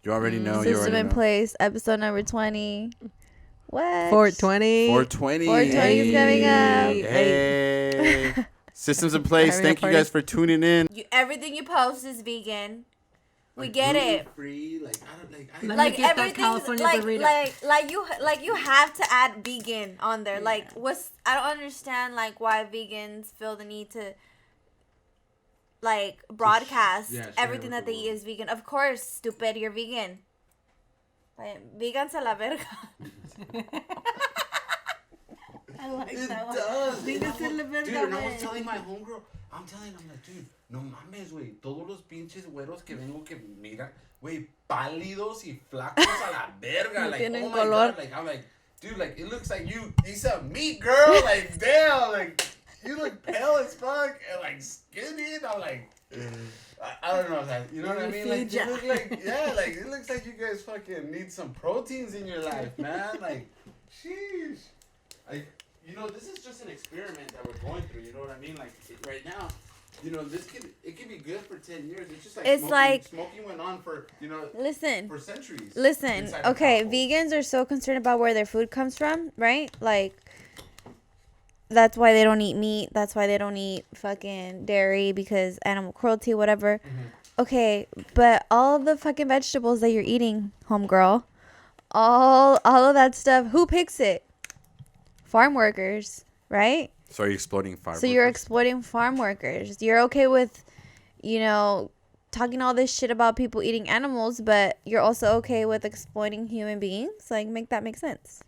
You already know. System in place. Episode number 20. What? 420. 420. 420 is coming up. Hey. Systems in place. Thank you guys for tuning in. Everything you post is vegan. We get it. Free, like I don't Like everything, like you have to add vegan on there. Like I don't understand like why vegans feel the need to like broadcast everything that they eat is vegan. Of course, stupid, you're vegan. Vegan a la verga. I like it that does. Dude, and I was telling my homegirl, I'm like, dude, no mames, güey. Todos los pinches güeros que vengo que mira, güey, pálidos y flacos a la verga. Like, oh my God. Like, I'm like, dude, like, it looks like you eat some meat, girl. Like, damn, like, you look pale as fuck and like skinny. And I'm like, I don't know, you know what I mean? Like, you look like, like, it looks like you guys fucking need some proteins in your life, man. Like, sheesh. Like, you know, this is just an experiment that we're going through. You know what I mean? Like, right now, you know, it could be good for 10 years. It's just like smoking went on for, you know, for centuries. Listen, okay, vegans are so concerned about where their food comes from, right? Like, that's why they don't eat meat. That's why they don't eat fucking dairy, because animal cruelty, whatever. Mm-hmm. Okay, but all of the fucking vegetables that you're eating, homegirl, all of that stuff, who picks it? Farm workers, right? So you're exploiting farm workers. You're exploiting farm workers. You're okay with, you know, talking all this shit about people eating animals, but you're also okay with exploiting human beings? Like, make that make sense.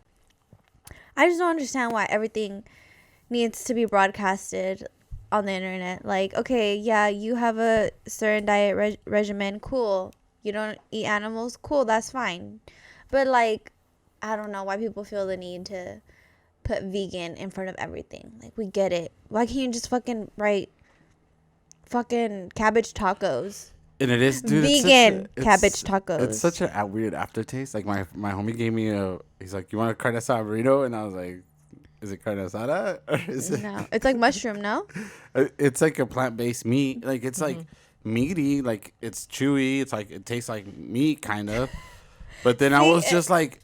I just don't understand why everything needs to be broadcasted on the internet. Like, okay, yeah, you have a certain diet regimen, cool. You don't eat animals, cool, that's fine. But, like, I don't know why people feel the need to put vegan in front of everything. Like, we get it. Why can't you just fucking write fucking cabbage tacos? And it is, dude, vegan cabbage tacos. It's such a weird aftertaste. Like, my homie gave me he's like, you want a carne asada burrito? And I was like, is it carne asada? Or is it? No, it's like mushroom, no? It's like a plant-based meat. Like, it's like meaty. Like, it's chewy. It's like, it tastes like meat, kind of. But then I was just like,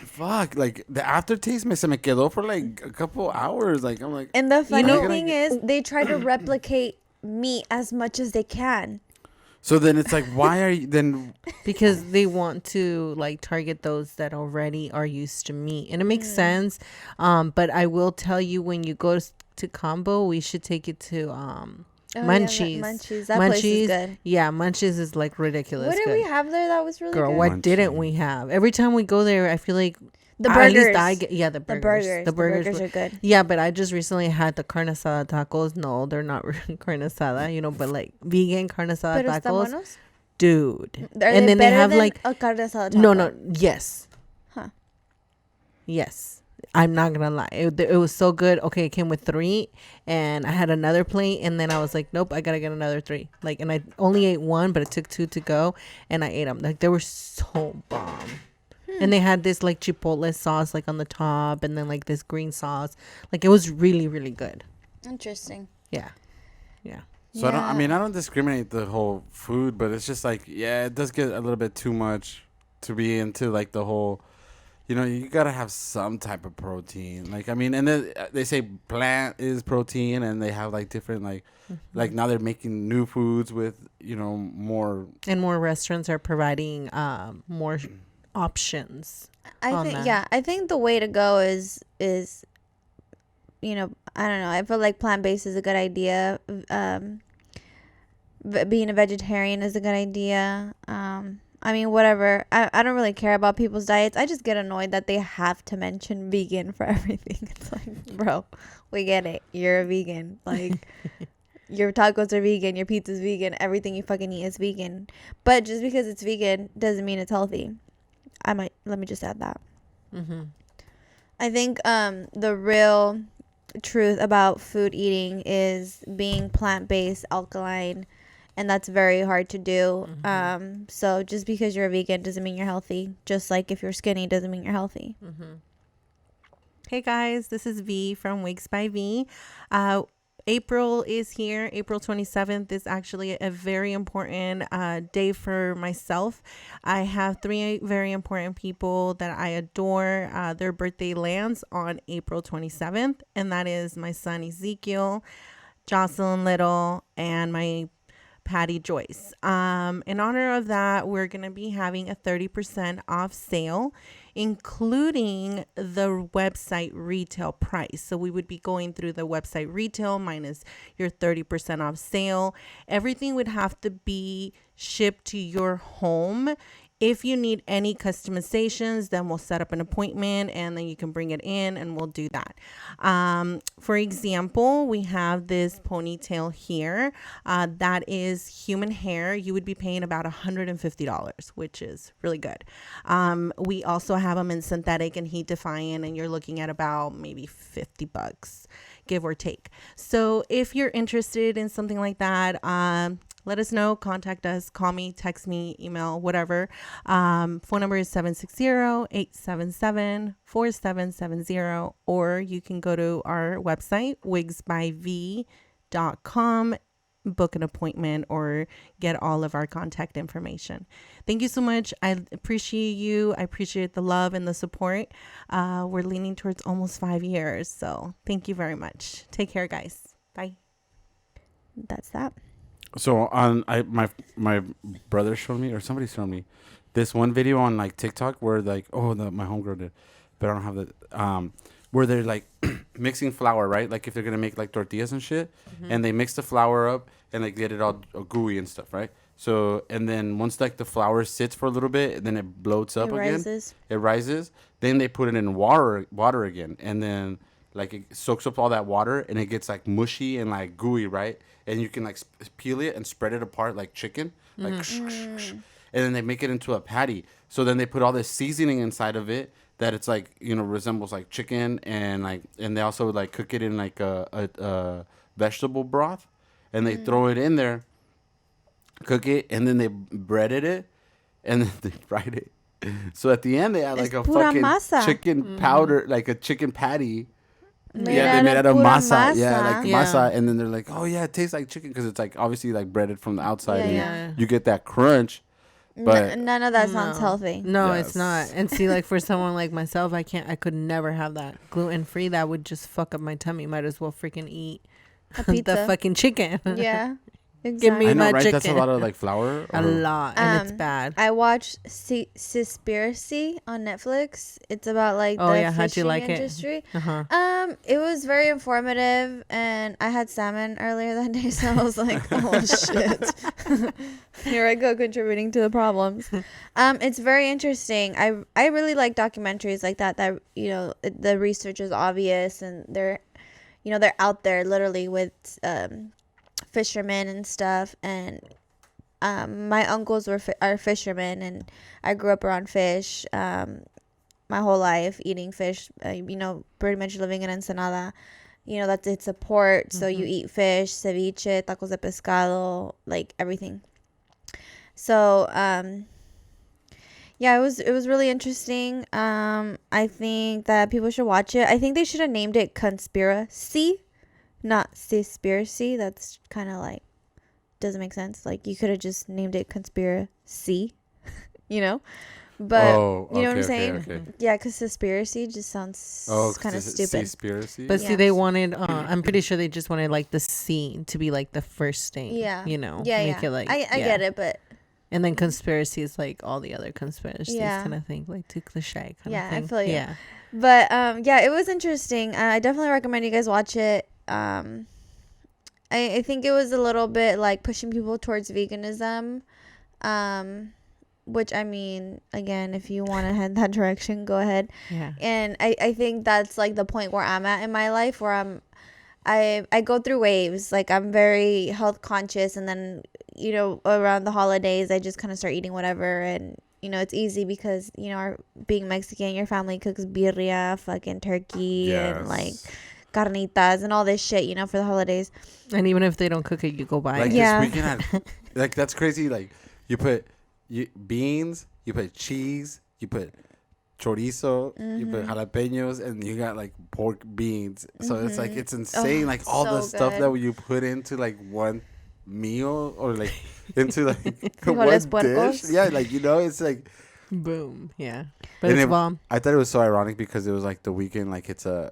fuck, like the aftertaste se me quedó for like a couple hours. Like, I'm like, and the funny thing is they try to replicate meat as much as they can. So then it's like, why are you then? Because they want to like target those that already are used to meat, and it makes sense. But I will tell you, when you go to Combo, we should take it to Munchies. Yeah, Munchies. That place is good. Yeah, Munchies is like ridiculous. What did we have there that was really good? Girl, what didn't we have? Every time we go there, I feel like the burgers. The burgers. The burgers are good. Yeah, but I just recently had the carne asada tacos. No, they're not carne asada, you know, but like vegan carne asada tacos. Dude. And then they have like a carne asada taco? No, yes. Huh. Yes. I'm not gonna lie, it was so good. Okay, it came with 3, and I had another plate, and then I was like, nope, I gotta get another 3. Like, and I only ate 1, but it took 2 to go, and I ate them. Like, they were so bomb. And they had this like chipotle sauce like on the top, and then like this green sauce. Like, it was really, really good. Interesting. Yeah. So I don't discriminate the whole food, but it's just like, yeah, it does get a little bit too much to be into like the whole. You know, you gotta have some type of protein. Like, I mean, and then they say plant is protein, and they have like different like now they're making new foods with, you know, more. And more restaurants are providing more options. I think the way to go is you know, I don't know. I feel like plant-based is a good idea. Being a vegetarian is a good idea. I mean, whatever. I don't really care about people's diets. I just get annoyed that they have to mention vegan for everything. It's like, bro, we get it. You're a vegan. Like, your tacos are vegan. Your pizza's vegan. Everything you fucking eat is vegan. But just because it's vegan doesn't mean it's healthy. Let me just add that. Mm-hmm. I think the real truth about food eating is being plant-based, alkaline, and that's very hard to do. Mm-hmm. So just because you're a vegan doesn't mean you're healthy. Just like if you're skinny doesn't mean you're healthy. Mm-hmm. Hey guys, this is V from Wigs by V. April is here. April 27th is actually a very important day for myself. I have 3 very important people that I adore. Their birthday lands on April 27th, and that is my son Ezekiel, Jocelyn Little, and my Patty Joyce. In honor of that, we're going to be having a 30% off sale, including the website retail price. So we would be going through the website retail minus your 30% off sale. Everything would have to be shipped to your home. If you need any customizations, then we'll set up an appointment and then you can bring it in and we'll do that. For example, we have this ponytail here. That is human hair. You would be paying about $150, which is really good. We also have them in synthetic and heat defying, and you're looking at about maybe $50, give or take. So if you're interested in something like that, let us know. Contact us. Call me, text me, email, whatever. Phone number is 760-877-4770. Or you can go to our website, wigsbyv.com, book an appointment, or get all of our contact information. Thank you so much. I appreciate you. I appreciate the love and the support. We're leaning towards almost 5 years. So thank you very much. Take care, guys. Bye. That's that. So my brother showed me, or somebody showed me, this one video on like TikTok where like my homegirl did, but I don't have the where they're like mixing flour, right? Like if they're gonna make like tortillas and shit, and they mix the flour up and like get it all gooey and stuff, right? So and then once like the flour sits for a little bit, then it bloats up again. It rises. Then they put it in water again, and then like it soaks up all that water and it gets like mushy and like gooey, right? And you can like peel it and spread it apart like chicken, like and then they make it into a patty. So then they put all this seasoning inside of it that it's like, you know, resembles like chicken, and like, and they also like cook it in like a vegetable broth, and they throw it in there, cook it, and then they breaded it, and then they fried it. So at the end they add like a fucking chicken powder, like a chicken patty. They made out of masa. Yeah, like masa. And then they're like, oh, yeah, it tastes like chicken because it's like obviously like breaded from the outside. And you get that crunch. But none of that sounds healthy. No, it's not. And see, like for someone like myself, I could never have that. Gluten free, that would just fuck up my tummy. Might as well freaking eat the fucking chicken. Yeah. Exactly. Give me my chicken. That's a lot of like flour. A lot, and it's bad. I watched Seaspiracy on Netflix. It's about like the fishing industry. It was very informative, and I had salmon earlier that day, so I was like, oh shit, here I go contributing to the problems. It's very interesting. I really like documentaries like that you know the research is obvious, and they're out there literally with fishermen and stuff, and my uncles are fishermen, and I grew up around fish my whole life, eating fish, pretty much living in Ensenada. It's a port, so you eat fish, ceviche, tacos de pescado, like everything. So it was really interesting. I think that people should watch it. I think they should have named it Conspiracy, not Seaspiracy. That's kind of like doesn't make sense. Like you could have just named it Conspiracy, But you know what I'm saying? Okay. Yeah, because Seaspiracy just sounds kind of stupid. Seaspiracy. But see, they wanted. I'm pretty sure they just wanted like the C to be like the first thing. Yeah. Make it like. I get it, but. And then conspiracy is like all the other conspiracies kind of thing, like too cliche kind of thing. I feel you. Yeah. But it was interesting. I definitely recommend you guys watch it. I think it was a little bit like pushing people towards veganism, which I mean, again, if you want to head that direction, go ahead. Yeah. And I think that's like the point where I'm at in my life, where I go through waves. Like I'm very health conscious, and then around the holidays I just kind of start eating whatever, and it's easy because being Mexican, your family cooks birria, fucking turkey, and like carnitas and all this shit, for the holidays. And even if they don't cook it, you go buy it. This weekend, like that's crazy. Like you put beans, you put cheese, you put chorizo, you put jalapenos, and you got like pork beans. So it's like it's insane, like all the so stuff good. that you put into like one meal or like into like Frijoles one dish. puercos. Yeah, like it's like. Boom. Yeah. But And it's it- bomb. I thought it was so ironic because it was like the weekend, like it Oh,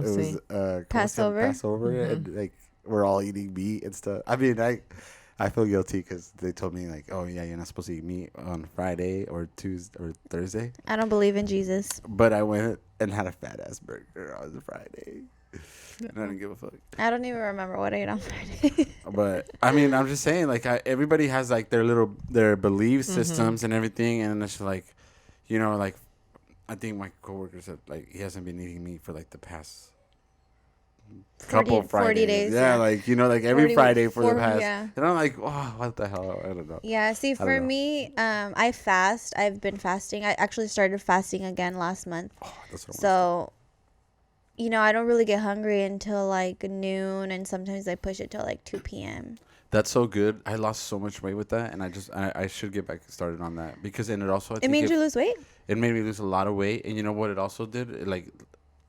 was sí. Passover. Passover, and like we're all eating meat and stuff. I mean, I feel guilty because they told me like, oh yeah, you're not supposed to eat meat on Friday or Tuesday or Thursday, I don't believe in Jesus. but I went and had a fat ass burger on Friday, and I didn't give a fuck. I don't even remember what I ate on Friday. But I mean, I'm just saying, like, everybody has like their belief systems and everything, and it's like, you know, like, I think my coworker said like he hasn't been eating meat for like the past 40 couple Fridays. days, Yeah, yeah. like, you know, like every 40 Friday for the 40, past. yeah. And I'm like, oh, what the hell? I don't know. Yeah, see, don't for know. me, I fast. I've been fasting. I actually started fasting again last month. Oh, that's what I want. So, you know, I don't really get hungry until like noon, and sometimes I push it till like 2 p.m. That's so good. I lost so much weight with that, and I should get back started on that because and it also I It think made you lose weight? it made me lose a lot of weight, and you know what it also did? It, like,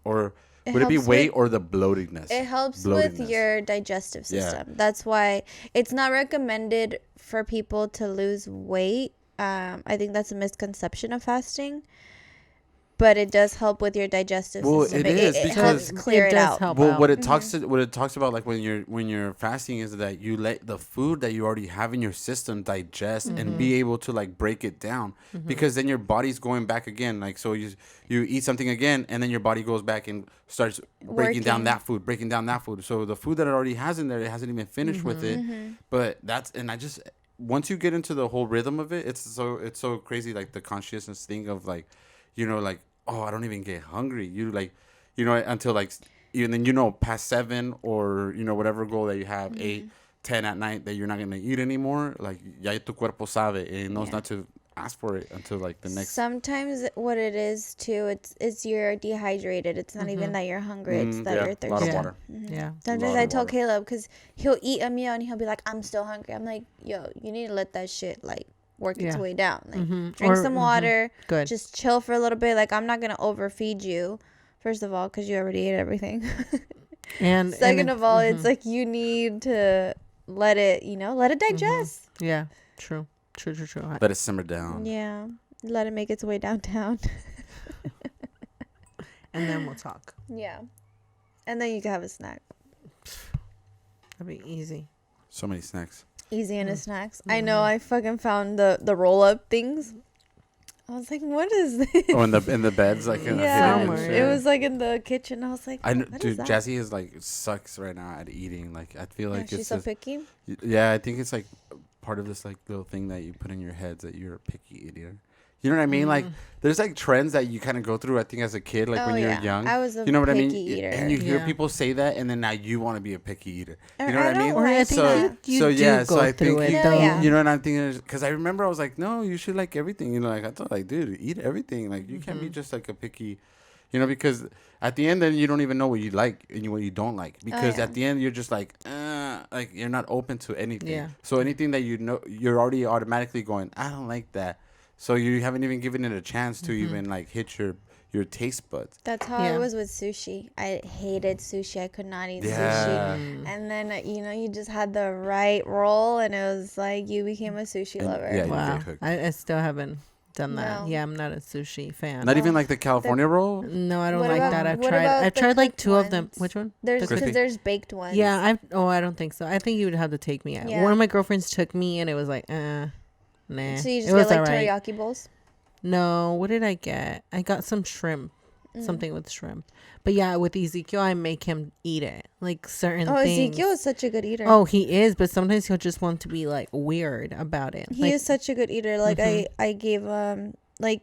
or It would it be helps weight with- or the bloatingness? It helps with Bloatingness. your digestive Yeah. system. That's why it's not recommended for people to lose weight. I think that's a misconception of fasting. But it does help with your digestive Well, system. it is, it because helps clear it, does out. help Well, out. what it talks about, like when you're fasting, is that you let the food that you already have in your system digest and be able to like break it down, because then your body's going back again. Like, so you eat something again, and then your body goes back and starts breaking down Working. that food. So the food that it already has in there, it hasn't even finished with it. But once you get into the whole rhythm of it, it's so crazy. Like the consciousness thing of like, you know, like, oh, I don't even get hungry. You like, you know, until like, and then, you know, past 7 or, you know, whatever goal that you have, 8, 10 at night that you're not going to eat anymore. Like, ya tu cuerpo sabe and knows not to ask for it until like the next. Sometimes what it is too, it's you're dehydrated. It's not even that you're hungry. It's that you're a thirsty. lot of Yeah. water. Yeah. Sometimes lot I of tell water. Caleb, because he'll eat a meal and he'll be like, I'm still hungry. I'm like, yo, you need to let that shit like work its Yeah. way down. Like, drink Or- some water. Good. Just chill for a little bit. Like, I'm not going to overfeed you, first of all, because you already ate everything. And Second it- of all, it's like you need to let it digest. yeah, true. Let it simmer down. Yeah. Let it make its way downtown. And then we'll talk. Yeah. And then you can have a snack. That'd be easy. So many snacks. Easy in the snacks. I know. I fucking found the roll up things. I was like, what is this? Oh, in the beds, like in Yeah, hidden and Somewhere. shit. it was like in the kitchen. I was like, I know, what is dude. that? Jassy is like sucks right now at eating. Like, I feel Yeah, like she's it's so just, picky. yeah. I think it's like part of this like little thing that you put in your heads that you're a picky eater. You know what I mean? Like, there's like trends that you kind of go through. I think as a kid, like Oh, when you're yeah. young, I was a you know what I mean? picky eater. And you hear Yeah. people say that, and then now you want to be a picky eater. You Or know what I mean? don't like think that. you so do yeah, go so I through think it, you, though. Yeah. you know what I'm thinking, because I remember I was like, no, you should like everything. You know, like I thought, like, dude, eat everything. Like you can't be just like a picky, you know, because at the end, then you don't even know what you like and what you don't like, because yeah. at the end you're just like you're not open to anything. Yeah. So anything that you know, you're already automatically going, I don't like that. So you haven't even given it a chance to even like hit your taste buds. That's how Yeah. I was with sushi. I hated sushi. I could not eat Yeah. sushi. And then, you know, you just had the right roll, and it was like you became a sushi And- lover. yeah, you Wow. get hooked. I still haven't done that. No. Yeah, I'm not a sushi fan. Not even like the California roll. No, I don't What like about- that. I've what tried. about I've the tried like cooked 2 of them. ones? Which one? There's crispy. because there's baked ones. Yeah, I don't think so. I think you would have to take me out. Yeah. One of my girlfriends took me, and it was like, nah. So you it just was get like alright. teriyaki bowls. No, what did I get? I got some shrimp, something with shrimp. But yeah, with Ezekiel, I make him eat it, like certain Oh, things. Ezekiel is such a good eater. Oh, he is, but sometimes he'll just want to be like weird about it. He Like, is such a good eater. Like I gave like,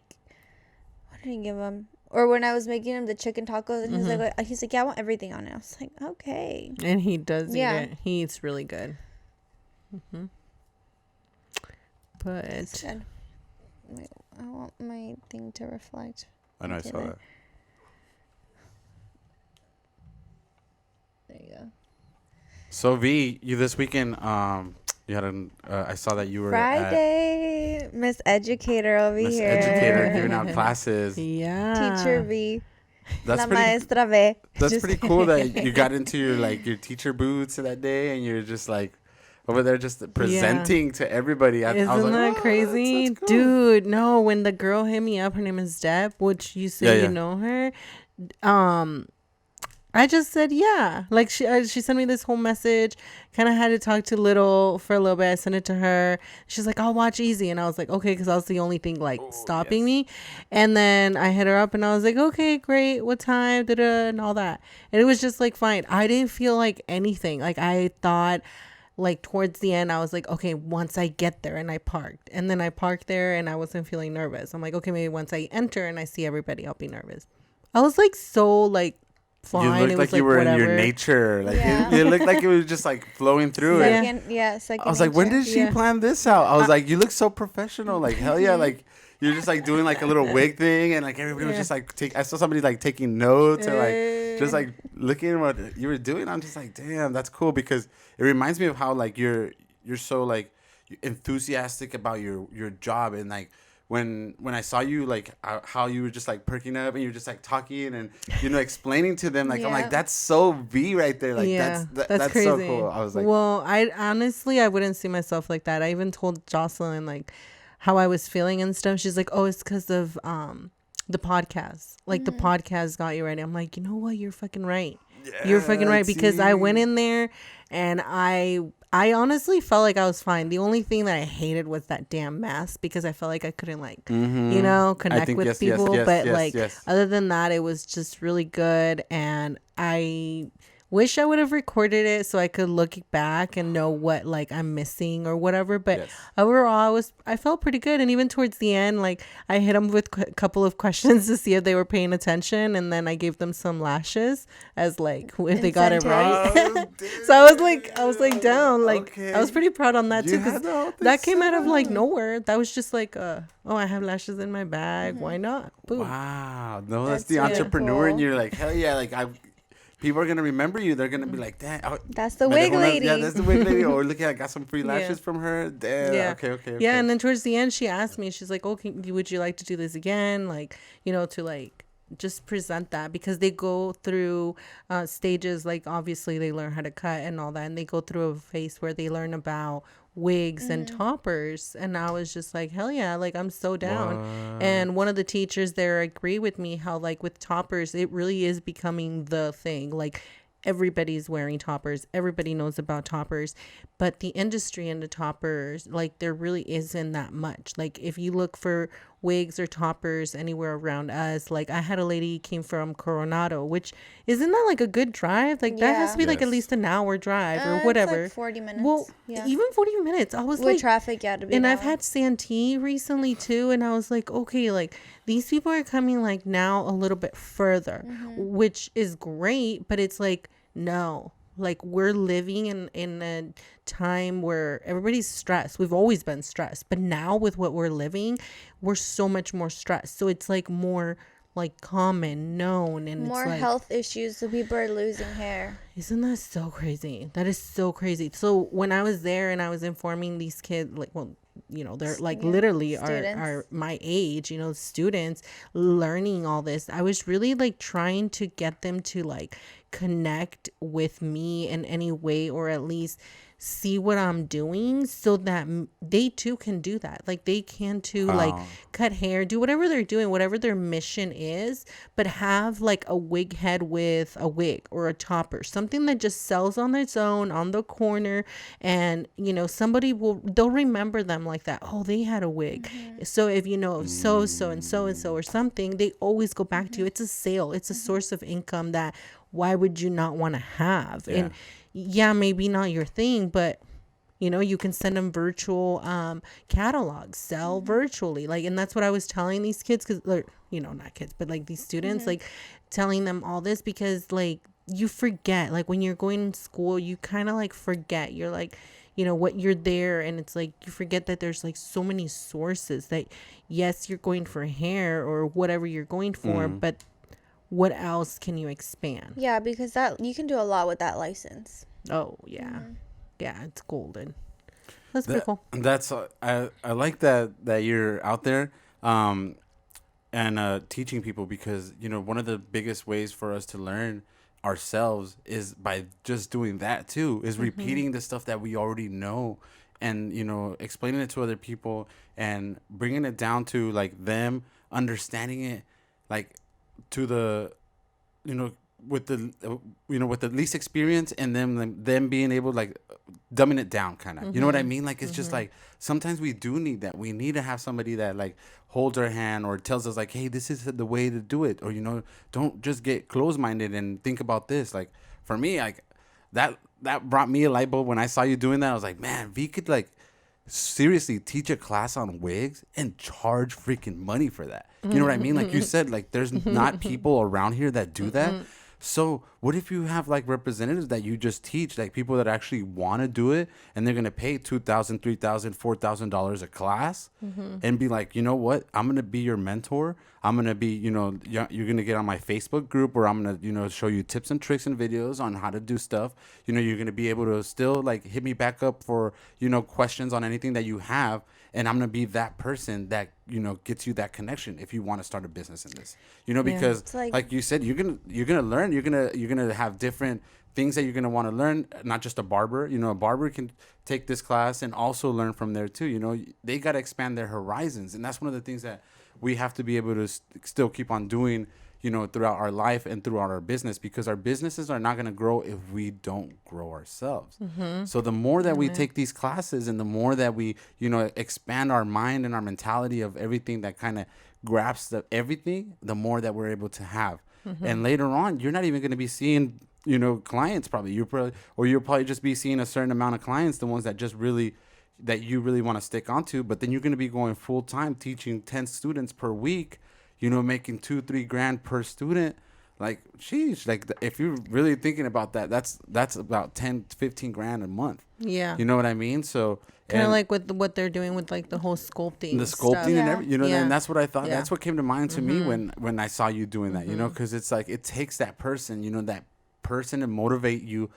what did I give him? Or when I was making him the chicken tacos, and he's like, yeah, I want everything on it. I was like, okay. and he does Yeah. eat it. He eats really good. It's But good. Wait, I want my thing to reflect. I know, I Okay, saw there. that. There you go. So V, you this weekend, you had I saw that you were Friday. Miss Educator over Miss here. Educator giving out classes. Yeah. Teacher V. That's La pretty. maestra V. That's Just pretty cool that you got into your teacher boots that day, and you're just like over there just presenting to everybody. I was Isn't like, that crazy? That's cool. Dude, no, when the girl hit me up, her name is Deb, which you say you know her. I just said, yeah. Like, she sent me this whole message. Kind of had to talk to Little for a little bit. I sent it to her. She's like, I'll watch Easy. And I was like, okay, because that was the only thing, stopping me. And then I hit her up, and I was like, okay, great. What time? Da-da, and all that. And it was just, fine. I didn't feel like anything. I thought, towards the end, I was like, okay, once I get there, and I parked. And then I parked there, and I wasn't feeling nervous. I'm like, okay, maybe once I enter and I see everybody, I'll be nervous. I was, so, fine. You looked it like was you were whatever. in your nature. Yeah. It looked like it was just flowing through it. Second I was like, when nature. did she plan this out? I was like, you look so professional. Hell yeah. You're just doing a little wig thing, and everybody was just I saw somebody taking notes and just looking at what you were doing. I'm just like, damn, that's cool, because it reminds me of how you're so enthusiastic about your job, and when I saw you how you were just perking up, and you're just talking and explaining to them I'm like, that's so V right there, that's crazy. so cool. I was like, well, I honestly I wouldn't see myself like that. I even told Jocelyn how I was feeling and stuff. She's like, oh, it's because of the podcast, the podcast got you ready. I'm like, you know what, you're fucking right. You're fucking right, because I went in there and I honestly felt like I was fine. The only thing that I hated was that damn mask, because I felt like I couldn't connect with people. Other than that, it was just really good. And I wish I would have recorded it so I could look back and know what I'm missing or whatever. But overall, I felt pretty good. And even towards the end, I hit them with a couple of questions to see if they were paying attention, and then I gave them some lashes as if they got it right. So I was down. I was pretty proud on that too, because that came out of nowhere. That was just oh, I have lashes in my bag. Why not? Boom. Wow, no, that's the entrepreneur, and you're hell yeah, people are going to remember you. They're going to be like, damn. Oh, that's the wig lady. Yeah, that's the wig lady. Or look at, I got some free lashes from her. Damn. Yeah. Okay. Yeah, and then towards the end, she asked me, she's like, oh, would you like to do this again? To just present that, because they go through stages. Obviously, they learn how to cut and all that. And they go through a phase where they learn about wigs and toppers, and I was just like, hell yeah, I'm so down. What? And one of the teachers there agreed with me how with toppers, it really is becoming the thing. Everybody's wearing toppers, everybody knows about toppers, but the industry in the toppers, there really isn't that much. If you look for wigs or toppers anywhere around us, I had a lady came from Coronado, which isn't that a good drive? That has to be at least an hour drive or whatever. It's 40 minutes. Well, even 40 minutes. I was with traffic, to be. And I've had Santee recently too, and I was like, okay, these people are coming now a little bit further, which is great, but it's no, we're living in a time where everybody's stressed. We've always been stressed, but now with what we're living, we're so much more stressed. So it's more common, known, and more it's health issues. So people are losing hair. Isn't that so crazy? That is so crazy. So when I was there and I was informing these kids, they're literally are my age, students learning all this. I was really trying to get them to connect with me in any way, or at least see what I'm doing, so that they too can do that. They can too cut hair, do whatever they're doing, whatever their mission is, but have a wig head with a wig or a topper, something that just sells on its own on the corner, and somebody they'll remember them like that. Oh, they had a wig. So if so and so or something, they always go back to you. It's a sale, it's a source of income that why would you not want to have? And maybe not your thing, but you can send them virtual catalogs, sell virtually, and that's what I was telling these kids, because not kids, but these students, telling them all this, because you forget, when you're going to school, you kind of forget, you're what you're there, and it's you forget that there's so many sources, that yes, you're going for hair or whatever you're going for, but what else can you expand? Yeah, because that you can do a lot with that license. Oh yeah. Yeah, it's golden. that's pretty cool. That's I like that you're out there and teaching people, because one of the biggest ways for us to learn ourselves is by just doing that too, is repeating the stuff that we already know, and explaining it to other people and bringing it down to like them understanding it, like to the with the with the least experience, and them being able to like dumbing it down kind of, you know what I mean? Like it's just like sometimes we do need that. We need to have somebody that like holds our hand or tells us like, hey, this is the way to do it, or don't just get closed-minded and think about this. Like for me, like that brought me a light bulb when I saw you doing that. I was like, man, V could like seriously teach a class on wigs and charge freaking money for that. You know what I mean? Like you said, like there's not people around here that do that. So what if you have like representatives that you just teach, like people that actually want to do it, and they're going to pay $2,000, $3,000, $4,000 a class, and be like, you know what? I'm going to be your mentor. I'm going to be, you're going to get on my Facebook group where I'm going to, show you tips and tricks and videos on how to do stuff. You're going to be able to still like hit me back up for, questions on anything that you have. And I'm going to be that person that, gets you that connection if you want to start a business in this, because like you said, you're going to learn, you're going to have different things that you're going to want to learn, not just a barber. A barber can take this class and also learn from there too. They got to expand their horizons. And that's one of the things that we have to be able to still keep on doing, throughout our life and throughout our business, because our businesses are not going to grow if we don't grow ourselves. So the more that we take these classes, and the more that we, expand our mind and our mentality of everything that kind of grasps everything, the more that we're able to have. And later on, you're not even going to be seeing, clients probably. You'll probably just be seeing a certain amount of clients, the ones that just really, that you really want to stick onto. But then you're going to be going full time teaching 10 students per week, making $2-3 grand per student. Like, sheesh, like if you're really thinking about that, that's about 10-15 grand a month. Yeah. You know what I mean? So kind of like with what they're doing with like the whole sculpting. The sculpting stuff. and everything, Yeah. and that's what I thought. Yeah. That's what came to mind to me when I saw you doing that, because it's like, it takes that person, that person to motivate you.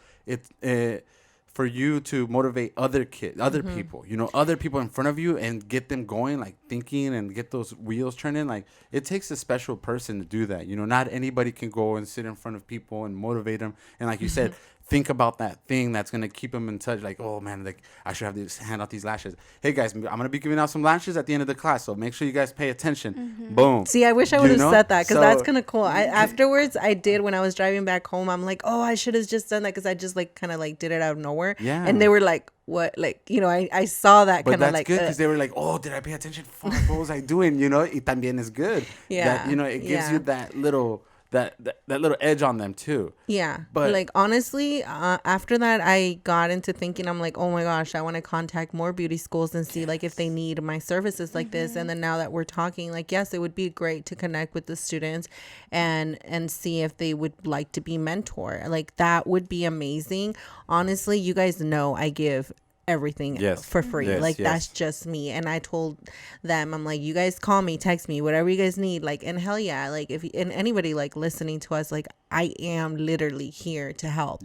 For you to motivate other kids, other people, other people in front of you, and get them going, like thinking, and get those wheels turning. Like it takes a special person to do that. Not anybody can go and sit in front of people and motivate them. And like you said, think about that thing that's going to keep them in touch. Like, oh man, like I should hand out these lashes. Hey guys, I'm going to be giving out some lashes at the end of the class, so make sure you guys pay attention. Boom. See, I wish I would have said that, because that's kind of cool. Afterwards, I did, when I was driving back home, I'm like, oh, I should have just done that, because I just like kind of like did it out of nowhere. Yeah. And they were like, what? Like, I saw that kind of like. But that's good, because they were like, oh, did I pay attention? Fuck, what was I doing? It también is good. Yeah. That, it gives you that little that little edge on them too. Yeah. But like honestly, after that, I got into thinking, I'm like, oh my gosh, I want to contact more beauty schools and see like if they need my services like this. And then now that we're talking, like, yes, it would be great to connect with the students and see if they would like to be mentor. Like that would be amazing. Honestly, you guys know I give everything for free. That's just me. And I told them, I'm like, you guys call me, text me, whatever you guys need. Like, and hell yeah, like if and anybody like listening to us, like I am literally here to help.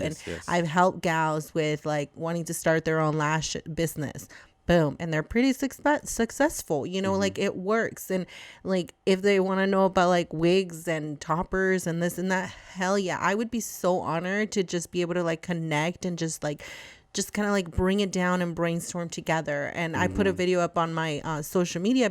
I've helped gals with like wanting to start their own lash business. Boom. And they're pretty successful, like it works. And like if they want to know about like wigs and toppers and this and that, hell yeah, I would be so honored to just be able to like connect and just kind of like bring it down and brainstorm together. And I put a video up on my social media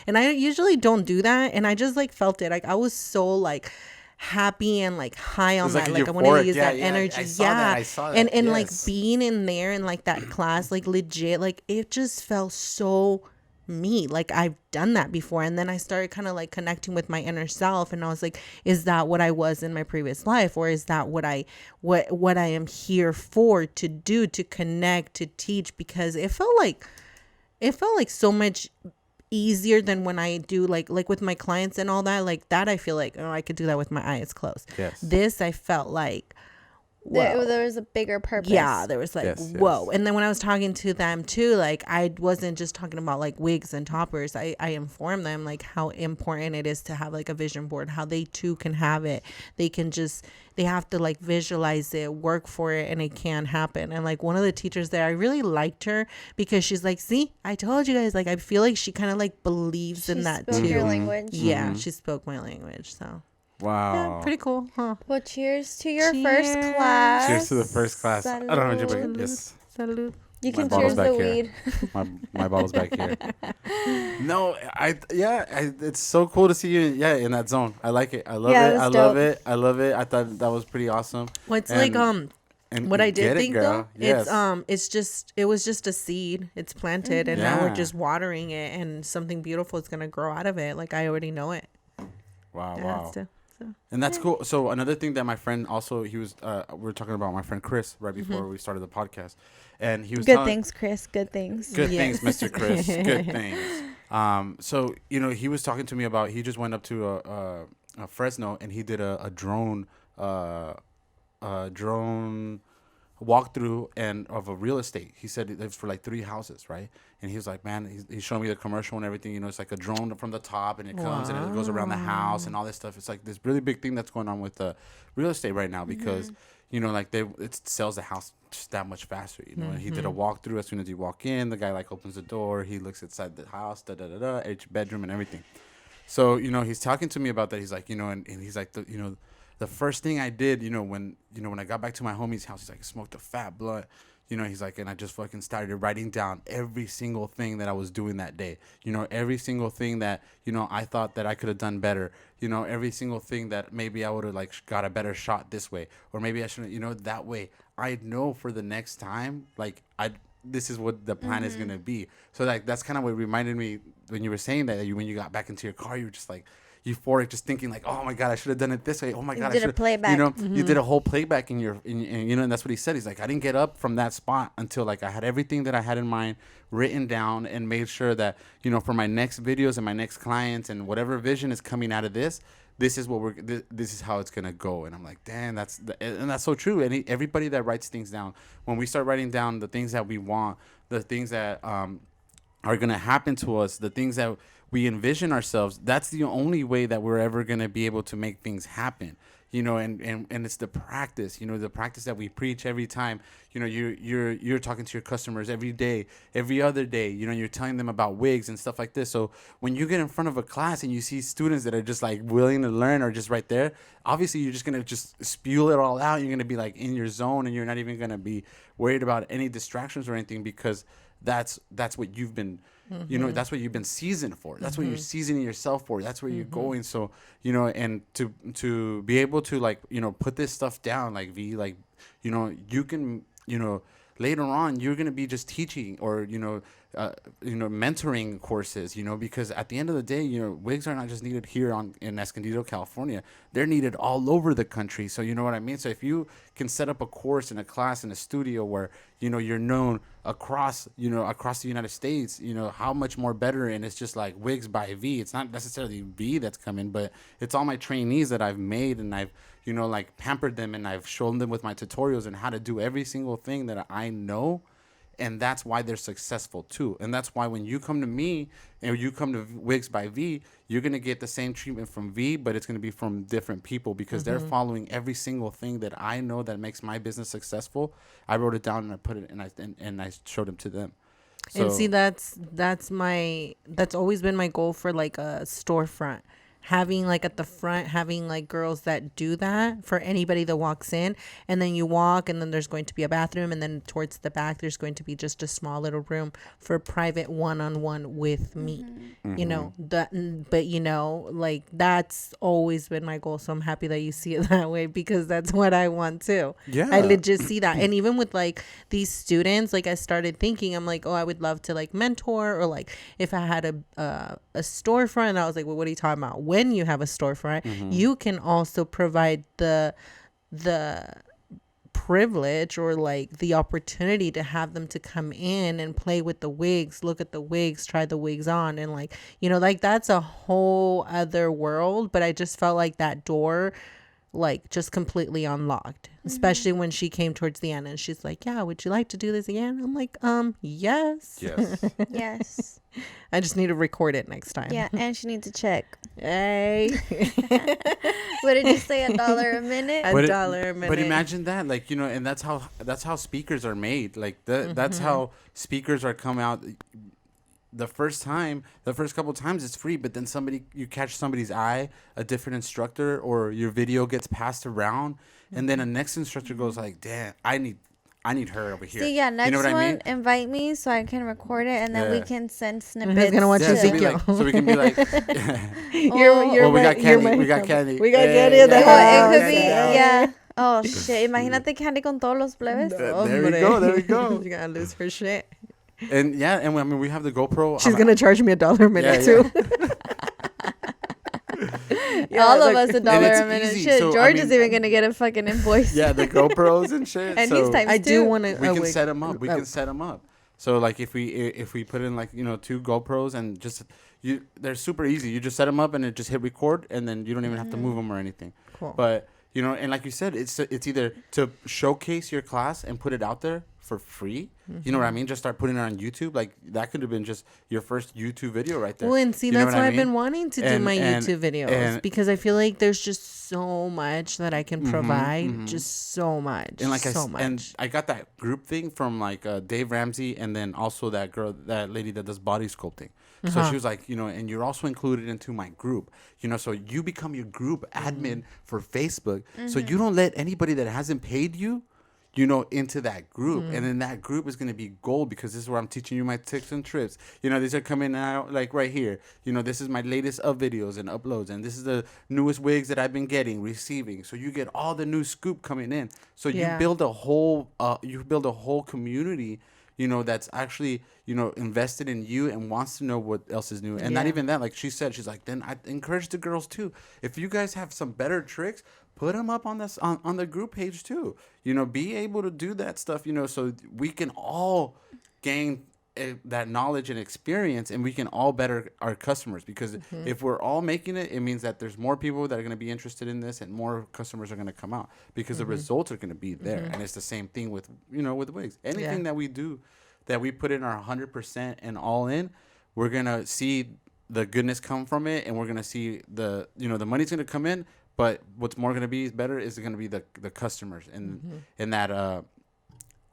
and I usually don't do that. And I just like felt it. Like I was so like happy and like high on that. Like I wanted to use that energy. I saw that. And like being in there in like that class, like legit, like it just felt so me. Like I've done that before. And then I started kind of like connecting with my inner self, and I was like, is that what I was in my previous life, or is that what I am here for, to do, to connect, to teach? Because it felt like so much easier than when I do like with my clients and all that. Like that, I feel like, oh, I could do that with my eyes closed. Yes. This I felt like, there was a bigger purpose. Yeah, there was like, Yes, whoa. yes. And then when I was talking to them too, like I wasn't just talking about like wigs and toppers. I informed them like how important it is to have like a vision board, how they too can have it. They have to like visualize it, work for it, and it can happen. And like one of the teachers there, I really liked her because she's like, see, I told you guys, like I feel like she kind of like believes in that spoke too. your language. Yeah, she spoke my language. So Wow. yeah, pretty cool, huh? Well, cheers to your first Cheers. class. Cheers to the first class. I don't know what Salud. you're Yes. Salud. You My can bottle's cheers the back here. weed. My bottle's back here. No, it's so cool to see you. In that zone. I like it. I love Yeah, it. it was I love dope. it. I love it. I thought that was pretty awesome. Well, it's And- like and what I get did it, think girl. though, Yes. it was just a seed. It's planted, and now Yeah. we're just watering it, and something beautiful is gonna grow out of it. Like I already know it. Wow. Yeah, Wow. so And that's cool. So another thing that my friend also, we were talking about my friend Chris right before we started the podcast, and he was Good telling, things, Chris. Good things. Good Yes. things, Mr. Chris. Good things. So he was talking to me about, he just went up to a Fresno and he did a drone walkthrough and of a real estate. He said it was for like 3 houses, right? And he was like, man, he's showing me the commercial and everything. It's like a drone from the top and it comes and it goes around the house and all this stuff. It's like this really big thing that's going on with real estate right now because like it sells the house just that much faster. And he did a walkthrough. As soon as you walk in, the guy like opens the door. He looks inside the house, each bedroom and everything. So he's talking to me about that. He's like, and he's like, the first thing I did, when I got back to my homie's house, he's like, smoked a fat blunt. He's like, and I just fucking started writing down every single thing that I was doing that day. Every single thing that, I thought that I could have done better. Every single thing that maybe I would have like got a better shot this way, or maybe I shouldn't, that way. I know for the next time, like this is what the plan is gonna be. So like that's kind of what reminded me when you were saying that when you got back into your car, you were just like euphoric, just thinking like, oh my god, I should have done it this way. Oh my god, did a playback. You did a whole playback in and that's what he said. He's like, I didn't get up from that spot until like I had everything that I had in mind written down and made sure that for my next videos and my next clients and whatever vision is coming out of this is what this is how it's gonna go. And I'm like, damn, that's so true. And everybody that writes things down, when we start writing down the things that we want, the things that are gonna happen to us, the things that we envision ourselves, that's the only way that we're ever gonna be able to make things happen. And it's the practice, the practice that we preach every time. You're talking to your customers every day, every other day, you're telling them about wigs and stuff like this. So when you get in front of a class and you see students that are just like willing to learn or just right there, obviously you're just going to just spew it all out. You're going to be like in your zone and you're not even going to be worried about any distractions or anything, because that's what you've been that's what you've been seasoned for. That's what you're seasoning yourself for. That's where you're going. So, and to be able to like, put this stuff down, like V, like, you can, later on, you're going to be just teaching or, mentoring courses, because at the end of the day, wigs are not just needed here in Escondido, California. They're needed all over the country. So you know what I mean? So if you can set up a course in a class in a studio where, you're known across the United States, how much more better. And it's just like Wigs by V. It's not necessarily V that's coming, but it's all my trainees that I've made and I've, like pampered them and I've shown them with my tutorials and how to do every single thing that I know. And that's why they're successful too. And that's why when you come to me and you come to Wigs by V, you're going to get the same treatment from V, but it's going to be from different people because they're following every single thing that I know that makes my business successful. I wrote it down and I put it and I showed it to them. So, and see, that's always been my goal for like a storefront. Having like at the front, having like girls that do that for anybody that walks in, and then you walk and then there's going to be a bathroom, and then towards the back there's going to be just a small little room for private one-on-one with me. But like that's always been my goal. So I'm happy that you see it that way, because that's what I want too. Yeah, I legit see that. And even with like these students, like I started thinking, I'm like, oh, I would love to like mentor, or like if I had a storefront. I was like, well, what are you talking about? When you have a storefront, you can also provide the privilege or like the opportunity to have them to come in and play with the wigs, look at the wigs, try the wigs on, and like, like that's a whole other world. But I just felt like that door like just completely unlocked, especially when she came towards the end and she's like, yeah, would you like to do this again? I'm like, yes. Yes. I just need to record it next time. Yeah, and she needs to check. Hey. What did you say? $1 a minute? $1 a minute. But imagine that, like, you know, and that's how speakers are made. Like that's how speakers are come out. The first couple times it's free, but then you catch somebody's eye, a different instructor, or your video gets passed around, and then a next instructor goes like, damn, I need her over here. See, yeah, next you know what one, I mean? invite me so I can record it, and then we can send snippets. Who's gonna watch Ezekiel? So we can be like, We got candy. We got candy. We got candy in the It house. could be, yeah. Oh, shit. Imagínate Candy con todos los plebes. There we go. You gotta lose her shit. And yeah, and I mean, we have the GoPro. She's gonna charge me $1 a minute too. All of us $1 a minute. Easy. Shit, So, George I mean, is even gonna get a fucking invoice. Yeah, the GoPros and shit. And so he's times I do two. want to. we can set them up. We can set them up. So like if we put in like, you know, 2 GoPros and just they're super easy. You just set them up and it just hit record, and then you don't even have to move them or anything. Cool. But you know, and like you said, it's either to showcase your class and put it out there for free. You know what I mean? Just start putting it on YouTube. Like that could have been just your first YouTube video right there. Well, and see, You know that's what why I I've been mean? wanting to do And- my and- YouTube videos and- because I feel like there's just so much that I can provide, just so much, And like so much. and I got that group thing from like Dave Ramsey, and then also that lady that does body sculpting. So she was like, you know, and you're also included into my group, you know, so you become your group admin for Facebook. So you don't let anybody that hasn't paid you, you know, into that group. And then that group is going to be gold, because this is where I'm teaching you my tips and trips. You know, these are coming out like right here. You know, this is my latest videos and uploads. And this is the newest wigs that I've been receiving. So you get all the new scoop coming in. So you build a whole community, you know, that's actually, you know, invested in you and wants to know what else is new. And not even that, like she said, she's like, then I encourage the girls too. If you guys have some better tricks, put them up on this on the group page too. You know, be able to do that stuff, you know, so we can all gain that knowledge and experience, and we can all better our customers. Because if we're all making it, it means that there's more people that are going to be interested in this, and more customers are going to come out, because the results are going to be there. And it's the same thing with, you know, with wigs. Anything that we do, that we put in our 100% and all in, we're going to see the goodness come from it, and we're going to see the, you know, the money's going to come in. But what's more going to be better is going to be the customers and that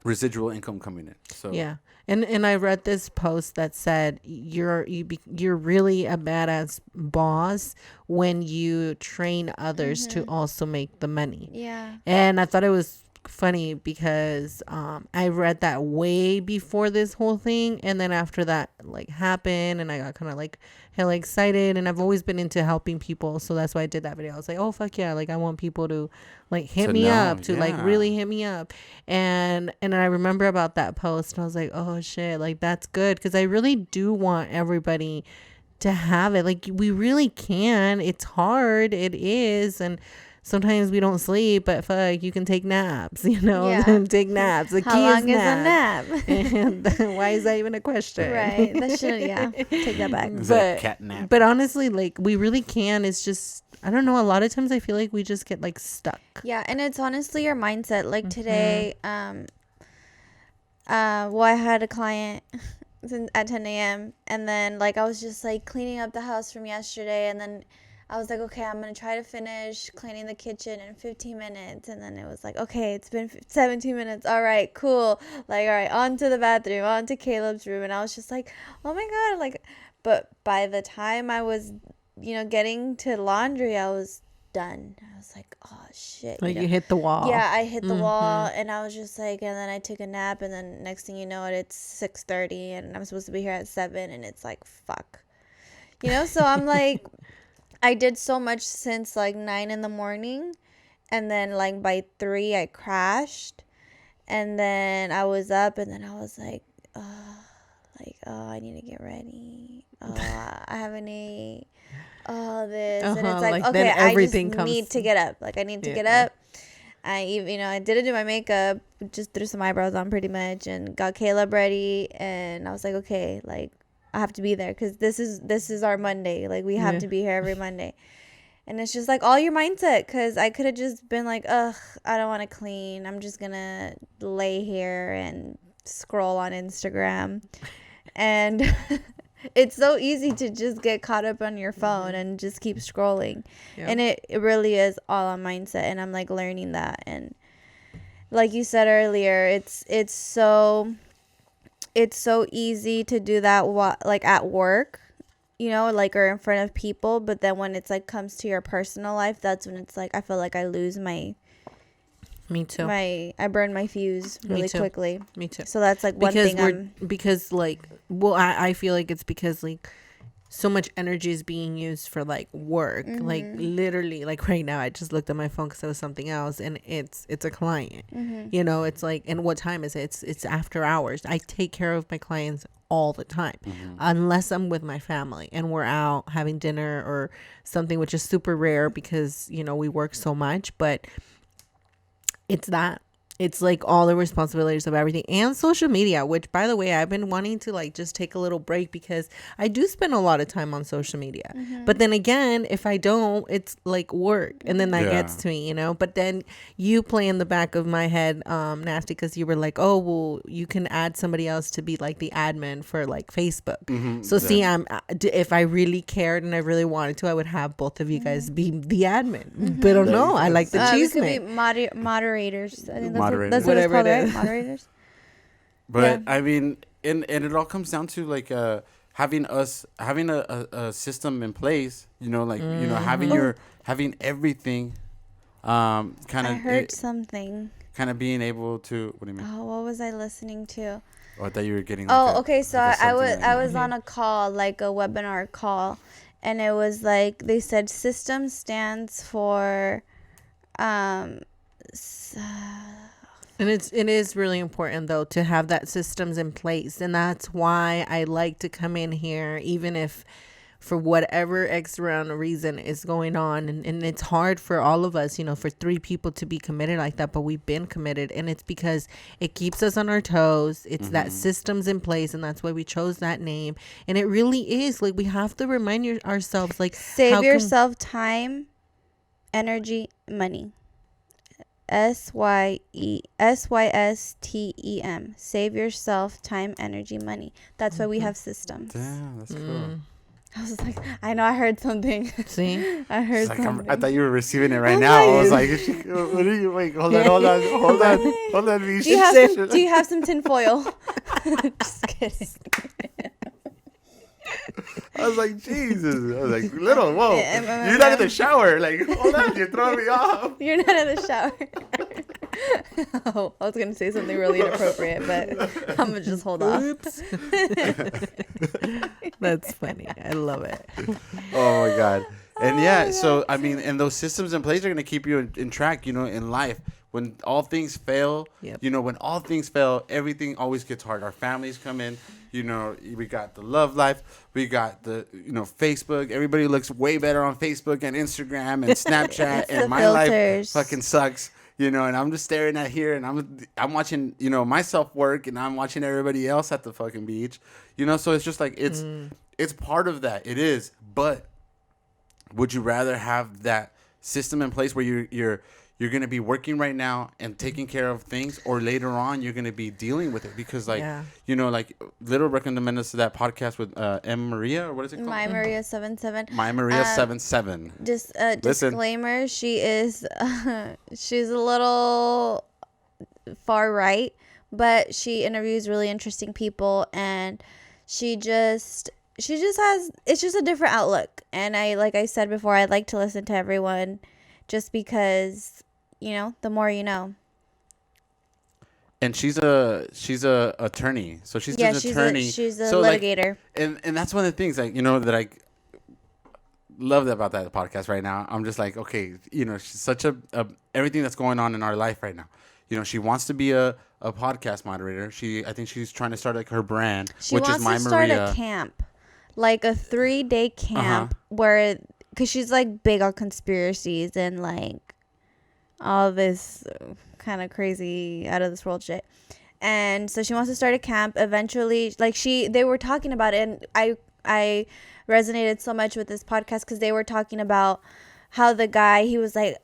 residual income coming in. So yeah, and I read this post that said you're really a badass boss when you train others to also make the money. Yeah. And I thought it was funny because I read that way before this whole thing, and then after that like happened, and I got kind of like hella excited, and I've always been into helping people, so that's why I did that video. I was like, oh fuck yeah, like I want people to like hit me up, to like really hit me up. And I remember about that post, and I was like, oh shit, like that's good, because I really do want everybody to have it. Like we really can. It's hard, it is, and sometimes we don't sleep, but fuck, you can take naps, you know. Yeah. Take naps. The How key long is is a nap? And why is that even a question? Right. That shouldn't, take that back. Is that cat nap? But honestly, like we really can. It's just, I don't know, a lot of times I feel like we just get like stuck. Yeah, and it's honestly your mindset. Like today, well, I had a client at 10 a.m. and then like I was just like cleaning up the house from yesterday, and then I was like, okay, I'm going to try to finish cleaning the kitchen in 15 minutes. And then it was like, okay, it's been 17 minutes. All right, cool. Like, all right, on to the bathroom, on to Caleb's room. And I was just like, oh my God. Like, but by the time I was, you know, getting to laundry, I was done. I was like, oh shit. Like you hit the wall. Yeah, I hit the wall, and I was just like, and then I took a nap, and then next thing you know it's 6:30, and I'm supposed to be here at 7, and it's like, fuck. You know, so I'm like, I did so much since like 9 in the morning, and then like by 3 I crashed, and then I was up, and then I was like, oh, I need to get ready. Oh, I haven't ate. Oh, this, and it's like okay, I just need to get up. Like I need to get up. I even, you know, I didn't do my makeup, just threw some eyebrows on pretty much, and got Caleb ready, and I was like, okay, like I have to be there because this is our Monday. Like we have to be here every Monday. And it's just like all your mindset, because I could have just been like, ugh, I don't want to clean. I'm just going to lay here and scroll on Instagram. And it's so easy to just get caught up on your phone and just keep scrolling. Yep. And it really is all on mindset. And I'm like learning that. And like you said earlier, it's so easy to do that like at work, you know, like, or in front of people. But then when it's like comes to your personal life, that's when it's like I feel like I lose me too. I burn my fuse really quickly. Me too. So that's like one thing. Because like, well, I feel like it's because like so much energy is being used for like work. Mm-hmm. Like literally, like right now I just looked at my phone because it was something else, and it's a client. Mm-hmm. You know, it's like, and what time is it? It's after hours. I take care of my clients all the time, unless I'm with my family and we're out having dinner or something, which is super rare because, you know, we work so much. But it's like all the responsibilities of everything, and social media, which, by the way, I've been wanting to like just take a little break because I do spend a lot of time on social media. Mm-hmm. But then again, if I don't, it's like work, and then that gets to me, you know. But then you play in the back of my head, Nasty, because you were like, oh, well, you can add somebody else to be like the admin for like Facebook. Mm-hmm. So see, if I really cared and I really wanted to, I would have both of you guys be the admin. Mm-hmm. But I don't know. I like the cheese. We could be moderators. I think That's what it's called, right? Moderators. But I mean, and it all comes down to like having a system in place, you know, like you know, having everything kind of. I heard something. Kind of being able to. What do you mean? Oh, what was I listening to? Oh, I thought you were getting. Like okay. So I was on a call, like a webinar call, and it was like they said system stands for, And it is really important, though, to have that systems in place. And that's why I like to come in here, even if for whatever extra reason is going on. And it's hard for all of us, you know, for 3 people to be committed like that. But we've been committed. And it's because it keeps us on our toes. It's that systems in place. And that's why we chose that name. And it really is like we have to remind ourselves, like, save yourself time, energy, money. SYSTEM. Save yourself time, energy, money. That's why we have systems. Damn, that's cool. I was like, I know I heard something. See? I heard something. I thought you were receiving it right now. I was like, what are you, wait, hold on. Do you have some tinfoil? Just kidding. I was like, Jesus. I was like, little, whoa. You're not in the shower. Like, hold on, you're throwing me off. You're not in the shower. Oh, I was going to say something really inappropriate, but I'm going to just hold off. Oops. That's funny. I love it. Oh, my God. And so, I mean, and those systems in place are going to keep you in track, you know, in life. When all things fail, you know, when all things fail, everything always gets hard. Our families come in, you know, we got the love life, we got the, you know, Facebook. Everybody looks way better on Facebook and Instagram and Snapchat, and my life fucking sucks, you know. And I'm just staring at here, and I'm watching, you know, myself work, and I'm watching everybody else at the fucking beach, you know. So it's just like it's part of that. It is, but would you rather have that system in place where you're going to be working right now and taking care of things, or later on you're going to be dealing with it? Because like, you know, like Little recommended us to that podcast with M. Maria, or what is it called? My Maria 77. My Maria 77. Just a disclaimer. She is, she's a little far right, but she interviews really interesting people, and she just has, it's just a different outlook. And like I said before, I like to listen to everyone just because, you know, the more you know. And she's a attorney, so she's an attorney. She's a litigator. Like, and that's one of the things, like, you know, that I love about that podcast right now. I'm just like, okay, you know, she's such a everything that's going on in our life right now. You know, she wants to be a podcast moderator. I think she's trying to start like her brand, which is My Maria. She wants to start a camp, like a 3-day camp where, because she's like big on conspiracies and like all this kind of crazy out of this world shit. And so she wants to start a camp eventually. Like they were talking about it, and I resonated so much with this podcast because they were talking about how the guy, he was like,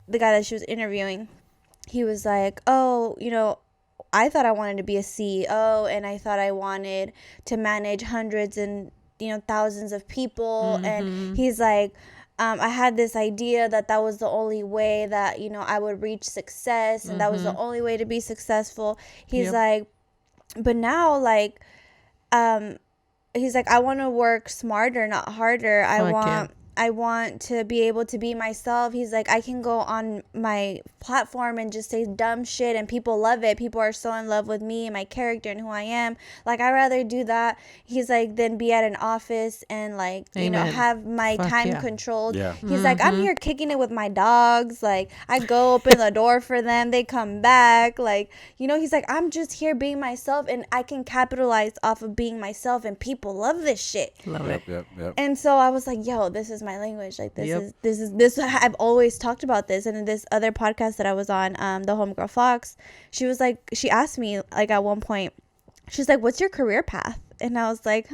the guy that she was interviewing, he was like, oh, you know, I thought I wanted to be a CEO, and I thought I wanted to manage hundreds and, you know, thousands of people. And he's like, I had this idea that that was the only way that, you know, I would reach success, and that was the only way to be successful. He's like, but now, like, he's like, I want to work smarter, not harder. I want to be able to be myself. He's like, I can go on my platform and just say dumb shit and people love it. People are so in love with me and my character and who I am. Like, I'd rather do that. He's like, than be at an office and, like, you know, have my time controlled. Yeah. He's like, I'm here kicking it with my dogs. Like, I go open the door for them. They come back. Like, you know, he's like, I'm just here being myself, and I can capitalize off of being myself, and people love this shit. Love it. Yep. And so I was like, yo, this is my language. Like, this I've always talked about this. And in this other podcast that I was on, the Homegirl Fox, she was like, she asked me, like, at one point, she's like, what's your career path? And I was like,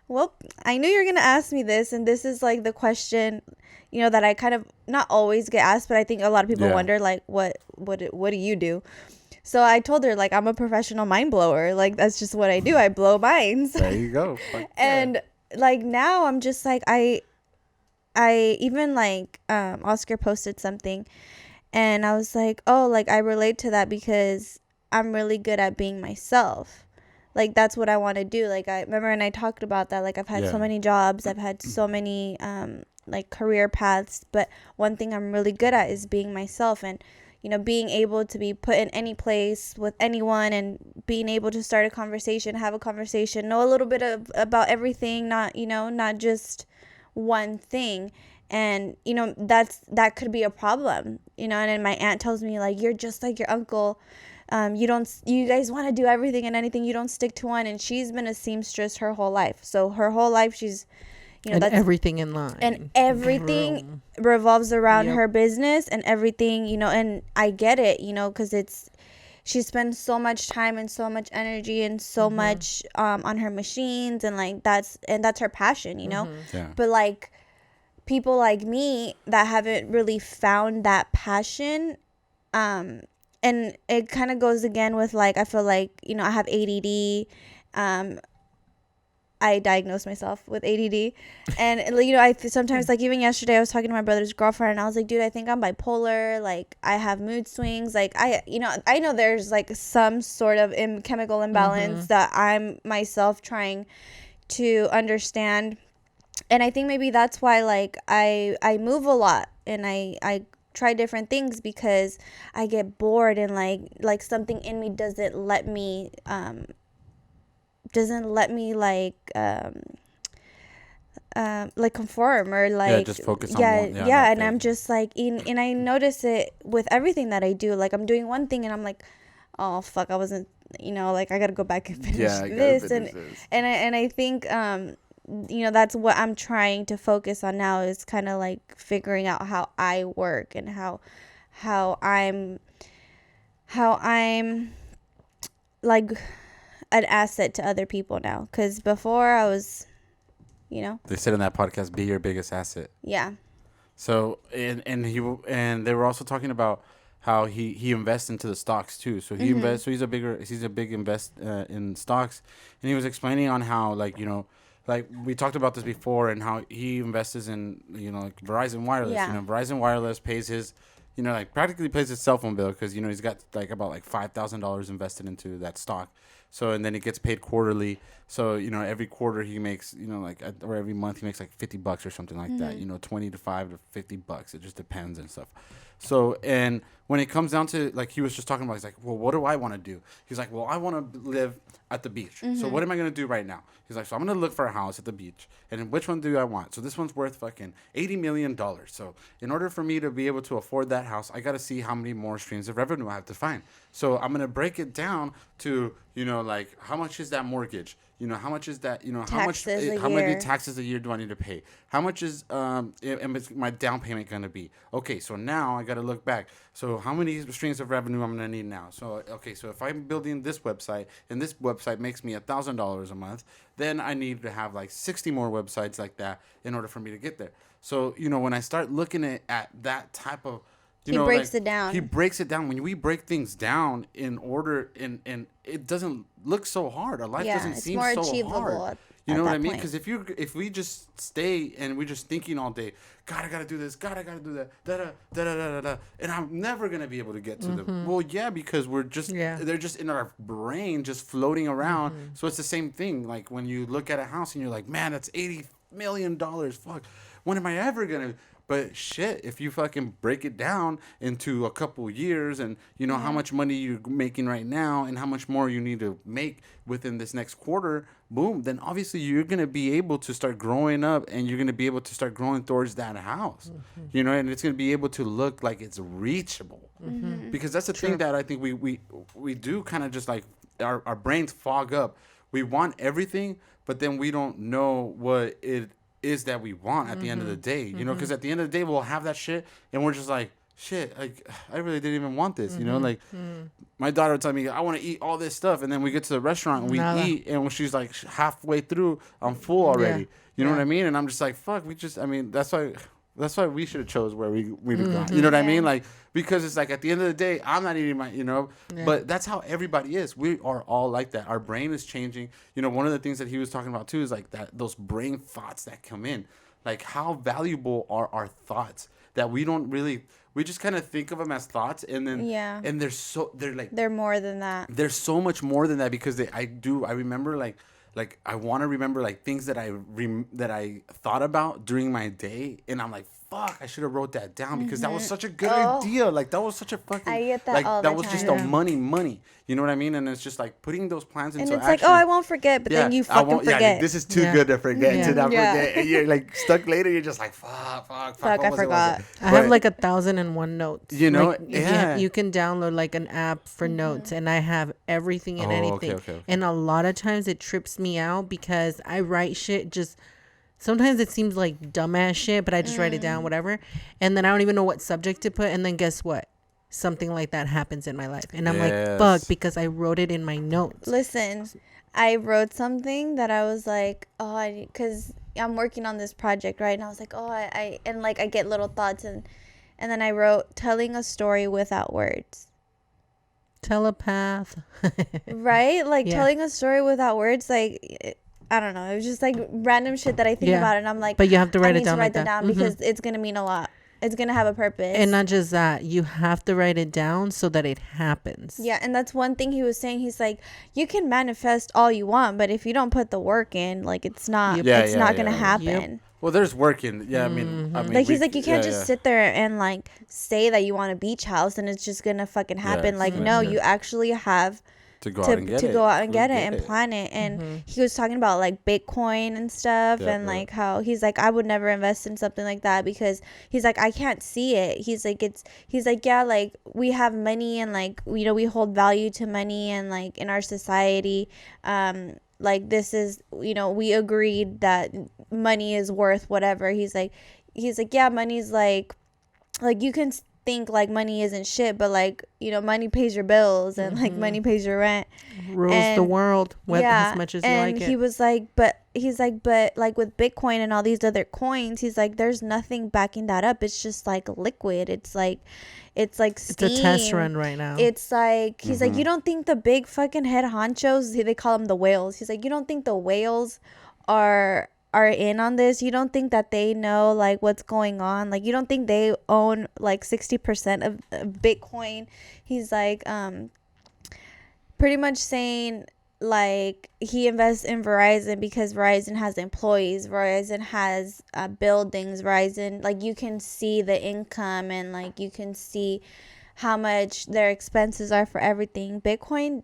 well, I knew you were gonna ask me this, and this is like the question, you know, that I kind of not always get asked, but I think a lot of people wonder, like, what do you do? So I told her, like, I'm a professional mind blower. Like, that's just what I do. I blow minds. There you go. And like, now I'm just like, I even, like, Oscar posted something, and I was like, oh, like, I relate to that because I'm really good at being myself. Like, that's what I want to do. Like, I remember, and I talked about that. Like, I've had so many jobs. I've had so many, like, career paths. But one thing I'm really good at is being myself, and, you know, being able to be put in any place with anyone, and being able to start a conversation, have a conversation, know a little bit about everything, not, you know, not just one thing. And, you know, that could be a problem, you know. And then my aunt tells me, like, you're just like your uncle. You guys want to do everything and anything. You don't stick to one. And she's been a seamstress her whole life. So her whole life, she's, you know, and that's everything in line. And everything revolves around her business and everything, you know. And I get it, you know, because she spends so much time and so much energy and so much on her machines, and, like, that's her passion, you know. Yeah. But, like, people like me that haven't really found that passion, and it kind of goes again with, like, I feel like, you know, I have ADD. I diagnosed myself with ADD, and, you know, I sometimes, like, even yesterday I was talking to my brother's girlfriend, and I was like, dude, I think I'm bipolar. Like, I have mood swings. Like, I know there's, like, some sort of chemical imbalance that I'm myself trying to understand. And I think maybe that's why, like, I move a lot, and I try different things, because I get bored, and, like something in me doesn't let me like conform, or, like, just focus on one. And I'm just like, and I notice it with everything that I do. Like, I'm doing one thing, and I'm like, oh fuck, I wasn't, you know, like, I gotta go back and finish this. And I think you know, that's what I'm trying to focus on now, is kind of like figuring out how I work, and how I'm like an asset to other people now. Because before I was, you know, they said in that podcast, be your biggest asset. Yeah. So and they were also talking about how he invests into the stocks too. So he invests. So he's a big invest in stocks, and he was explaining on how, like, you know, like, we talked about this before, and how he invests in, you know, like, Verizon Wireless. Yeah. You know, Verizon Wireless pays his, you know, like, practically pays his cell phone bill, because, you know, he's got, like, about, like, $5,000 invested into that stock. So, and then he gets paid quarterly. So, you know, every quarter he makes, you know, like, or every month he makes like $50 or something like that. You know, 20 to 5 to $50. It just depends and stuff. So, and when it comes down to, like, he was just talking about, he's like, well, what do I want to do? He's like, well, I want to live at the beach. So what am I going to do right now? He's like, so I'm going to look for a house at the beach. And which one do I want? So this one's worth fucking $80 million. So in order for me to be able to afford that house, I got to see how many more streams of revenue I have to find. So I'm going to break it down to, you know, like, how much is that mortgage? You know, how much is that? You know, Taxes a how many year. taxes a year do I need to pay? How much is my down payment going to be? Okay, so now I got to look back. So how many streams of revenue I'm going to need now? So, okay, so if I'm building this website and this website makes me $1,000 a month, then I need to have like 60 more websites like that in order for me to get there. So, you know, when I start looking at that type of, He breaks it down. He breaks it down. When we break things down in order, and it doesn't look so hard. Our life doesn't it's seem more so achievable hard. at You know what I mean? point. Because if we just stay and we're just thinking all day, God, I gotta do this, God, I gotta do that, da da da da da da, and I'm never gonna be able to get to them. Well, yeah, because we're just they're just in our brain, just floating around. So it's the same thing. Like when you look at a house and you're like, man, that's $80 million. Fuck, when am I ever gonna? But shit, if you fucking break it down into a couple years and you know how much money you're making right now and how much more you need to make within this next quarter, boom, then obviously you're going to be able to start growing up and you're going to be able to start growing towards that house. You know, and it's going to be able to look like it's reachable. Because that's the thing that I think we do kind of just like our brains fog up. We want everything, but then we don't know what it is that we want at the end of the day, you know, because at the end of the day we'll have that shit and we're just like, shit, like I really didn't even want this, you know, like my daughter would tell me I want to eat all this stuff, and then we get to the restaurant and we eat, and when she's like halfway through, I'm full already. You know what I mean? And I'm just like, fuck, that's why we should have chose where we've gone. You know what I mean? Like, because it's like at the end of the day, I'm not eating my, you know, but that's how everybody is. We are all like that. Our brain is changing. You know, one of the things that he was talking about too is like those brain thoughts that come in. Like, how valuable are our thoughts that we just kind of think of them as thoughts, and then and they're more than that. They're so much more than that, because I remember like I want to remember like things that I thought about during my day, and I'm like, fuck, I should have wrote that down, because that was such a good idea. Like, that was such a fucking, I get that like, all that the was time. just a money. You know what I mean? And it's just like putting those plans into And it's action. like, oh, I won't forget, but then you fucking forget. Yeah, this is too good to forget, to not forget. And you're like stuck later. You're just like, fuck, I forgot. I have like 1,001 notes. You know, like, you can download like an app for notes, and I have everything and anything. Okay. And a lot of times it trips me out because I write shit just. Sometimes it seems like dumbass shit, but I just write it down, whatever. And then I don't even know what subject to put. And then guess what? Something like that happens in my life. And I'm like, fuck, because I wrote it in my notes. Listen, I wrote something that I was like, because I'm working on this project, right? And I was like, I get little thoughts. And then I wrote, telling a story without words. Telepath. Right? Like, telling a story without words, like... I don't know. It was just like random shit that I think about, and I'm like, but you have to write I it down. Write that down because it's gonna mean a lot. It's gonna have a purpose. And not just that, you have to write it down so that it happens. Yeah, and that's one thing he was saying. He's like, you can manifest all you want, but if you don't put the work in, like it's not gonna happen. Yep. Well, there's work in. Yeah, I mean, like he's like, you can't just sit there and like say that you want a beach house and it's just gonna fucking happen. Like, no, you actually have to go out and get it and plan it. And he was talking about like Bitcoin and stuff, and like how he's like, I would never invest in something like that because he's like, I can't see it. He's like yeah, like we have money and like, you know, we hold value to money, and like in our society, like this is, you know, we agreed that money is worth whatever. He's like yeah, money's like you can think like money isn't shit, but like, you know, money pays your bills, and like money pays your rent, rules the world as much as you like it. And he was like, but like with Bitcoin and all these other coins, he's like, there's nothing backing that up. It's just like liquid. It's like steam. It's a test run right now. It's like, he's like, you don't think the big fucking head honchos, they call them the whales, he's like, you don't think the whales are in on this? You don't think that they know like what's going on? Like, you don't think they own like 60% of Bitcoin? He's like, pretty much saying like he invests in Verizon because Verizon has employees, Verizon has buildings, Verizon, like you can see the income, and like you can see how much their expenses are for everything. Bitcoin,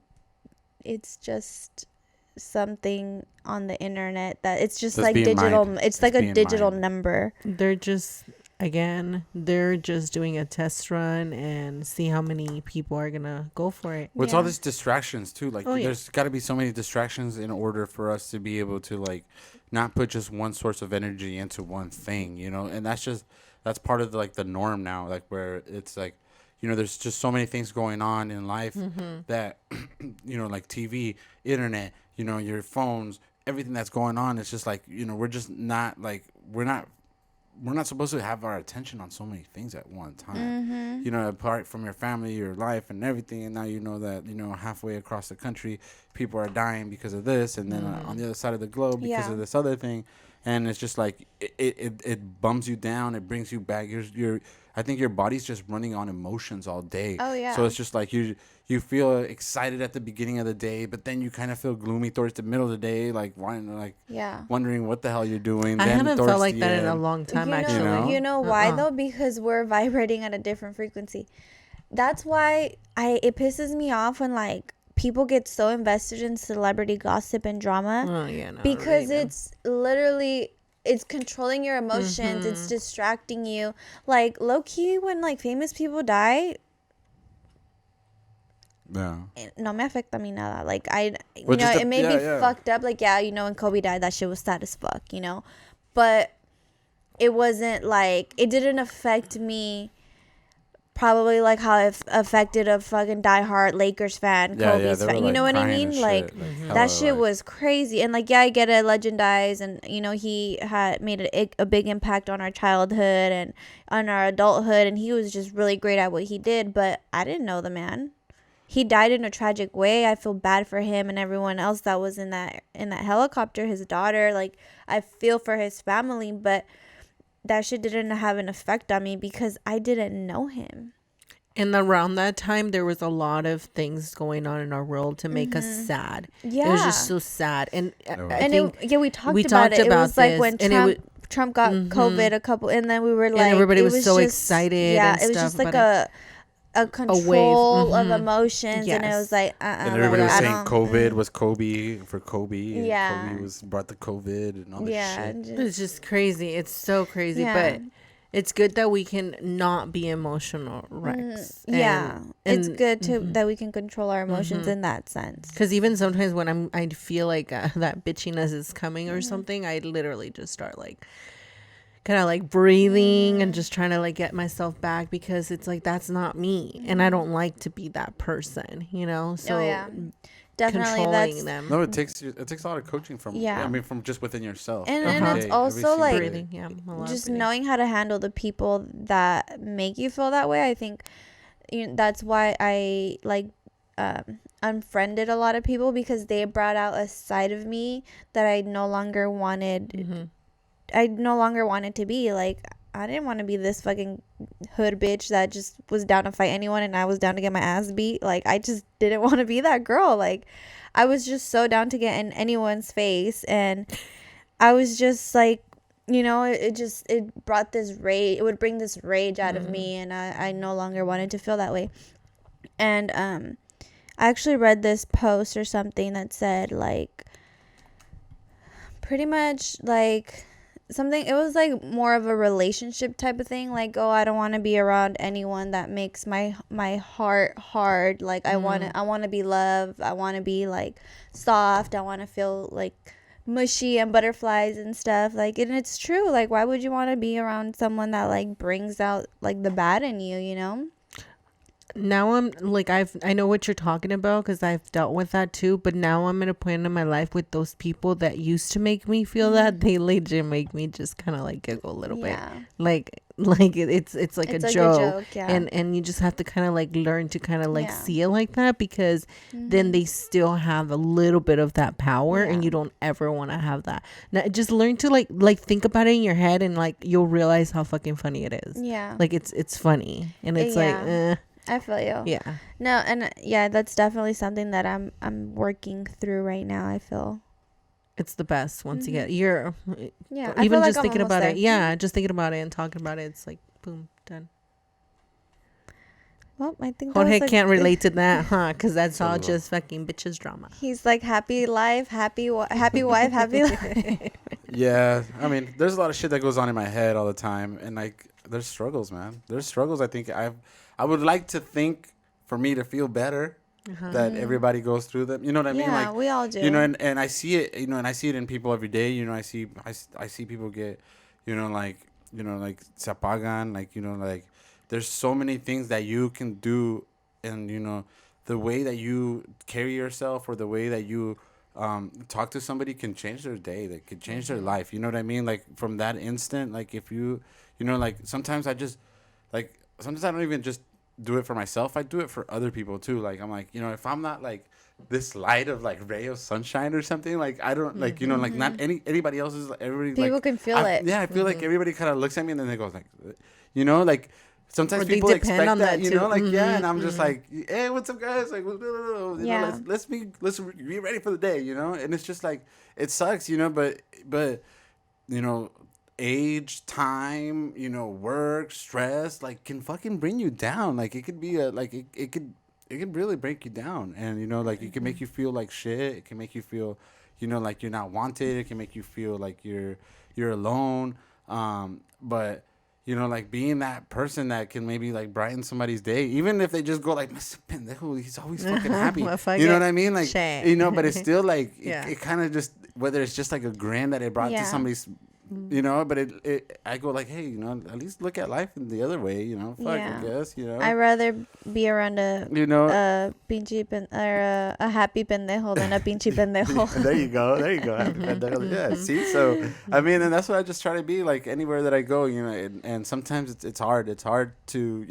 it's just something on the internet that it's just like digital mined. It's like a digital number. They're just again, they're just doing a test run and see how many people are gonna go for it. With all these distractions too, like yeah. there's got to be so many distractions in order for us to be able to like not put just one source of energy into one thing, you know. And that's part of the norm now, like where it's like, you know, there's just so many things going on in life that you know, like TV, internet, you know, your phones, everything that's going on. It's just like, you know, we're just not like we're not supposed to have our attention on so many things at one time. You know, apart from your family, your life, and everything. And now you know that, you know, halfway across the country, people are dying because of this, and then on the other side of the globe because of this other thing. And it's just like it bums you down. It brings you back. I think your body's just running on emotions all day. Oh, yeah. So it's just like you feel excited at the beginning of the day, but then you kind of feel gloomy towards the middle of the day, like wondering what the hell you're doing. I then haven't felt like that in a long time, actually. You know why though? Because we're vibrating at a different frequency. That's why it pisses me off when like people get so invested in celebrity gossip and drama. Oh yeah, no, because really, it's literally. It's controlling your emotions. It's distracting you. Like, low-key, when, like, famous people die... Yeah. No me afecta a mí nada. Like, Well, you know, it may be fucked up. Like, yeah, you know, when Kobe died, that shit was sad as fuck, you know? But it wasn't, like... It didn't affect me... Probably like how it affected a fucking diehard Lakers fan, Kobe's fan. You know what I mean? Like that shit was crazy. And like, yeah, I get it, Legend dies, and you know he had made a big impact on our childhood and on our adulthood, and he was just really great at what he did. But I didn't know the man. He died in a tragic way. I feel bad for him and everyone else that was in that helicopter. His daughter, like I feel for his family, but. That shit didn't have an effect on me because I didn't know him. And around that time, there was a lot of things going on in our world to make us sad. Yeah. It was just so sad. And we talked about it. It was like when Trump got COVID and then we were like... And everybody was so excited. Yeah, it was just like a control of emotions, and it was like and everybody was saying COVID was Kobe for Kobe. Yeah, Kobe brought the COVID and all this shit. It's just crazy. It's so crazy, but it's good that we can not be emotional wrecks. It's good too that we can control our emotions in that sense. Because even sometimes when I feel like that bitchiness is coming or something, I literally just start like. Kind of like breathing and just trying to like get myself back because it's like that's not me and I don't like to be that person, you know. So definitely controlling them. No, it takes a lot of coaching from I mean from just within yourself. And it's also like breathing, just knowing how to handle the people that make you feel that way. I think that's why I like unfriended a lot of people because they brought out a side of me that I no longer wanted. I no longer wanted to be. Like, I didn't want to be this fucking hood bitch that just was down to fight anyone and I was down to get my ass beat. Like, I just didn't want to be that girl. Like, I was just so down to get in anyone's face, and I was just like, you know, it brought this rage. It would bring this rage out of me, and I no longer wanted to feel that way. And I actually read this post or something that said, like, pretty much, like... something, it was like more of a relationship type of thing, like, oh, I don't want to be around anyone that makes my heart hard. Like, I want to be loved. I want to be like soft. I want to feel like mushy and butterflies and stuff. Like, and it's true. Like, why would you want to be around someone that like brings out like the bad in you, you know? Now I'm like, I know what you're talking about because I've dealt with that too, but now I'm at a point in my life with those people that used to make me feel that they legit make me just kind of like giggle a little bit, like it's like a joke, and you just have to kind of like learn to kind of like see it like that, because then they still have a little bit of that power, and you don't ever want to have that. Now just learn to like think about it in your head, and like you'll realize how fucking funny it is. Like it's funny, and it's like I feel you. No, and that's definitely something that I'm working through right now. I feel it's the best once you get even I feel like just thinking about it. Just thinking about it and talking about it, it's like boom, done. Well, I think Jorge can't relate to that, huh? Because that's all just fucking bitches drama. He's like happy life, happy wife, happy life. Yeah, I mean, there's a lot of shit that goes on in my head all the time, and like there's struggles, man. There's struggles. I think I would like to think for me to feel better that everybody goes through them. You know what I mean? Yeah, Like, we all do. You know, and I see it. You know, and I see it in people every day. You know, I see people get, like se apagan. Like, like there's so many things that you can do, and the way that you carry yourself or the way that you talk to somebody can change their day. That could change their life. You know what I mean? Like from that instant, like if you, like sometimes I don't even just do it for myself. I do it for other people too. Like I'm like, if I'm not like this light of like ray of sunshine or something, like I don't like, like not anybody else is. Everybody people like, can feel it. Yeah, I feel like everybody kind of looks at me and then they go like, like. Sometimes Or they people depend expect on that, that too. like, yeah, and I'm just like, hey, what's up, guys? Like, Yeah. let's be ready for the day, and it's just like, it sucks, but age, time, work, stress, like, can fucking bring you down. Like, it could be it could really break you down, and like, it can make you feel like shit. It can make you feel, like you're not wanted. It can make you feel like you're alone. But like being that person that can maybe like brighten somebody's day, even if they just go like, pendejo, he's always fucking happy. You know what I mean? Like, but it's still like, it kind of just, whether it's just like a grin that it brought to somebody's, but I go like, hey, at least look at life in the other way, fuck, I guess, I'd rather be around a pinche or a happy pendejo than a pinche pendejo. There you go. Happy pendejo. Yeah, see, so I mean, and that's what I just try to be like anywhere that I go, and sometimes it's hard to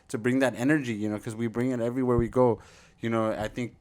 to bring that energy, because we bring it everywhere we go. I think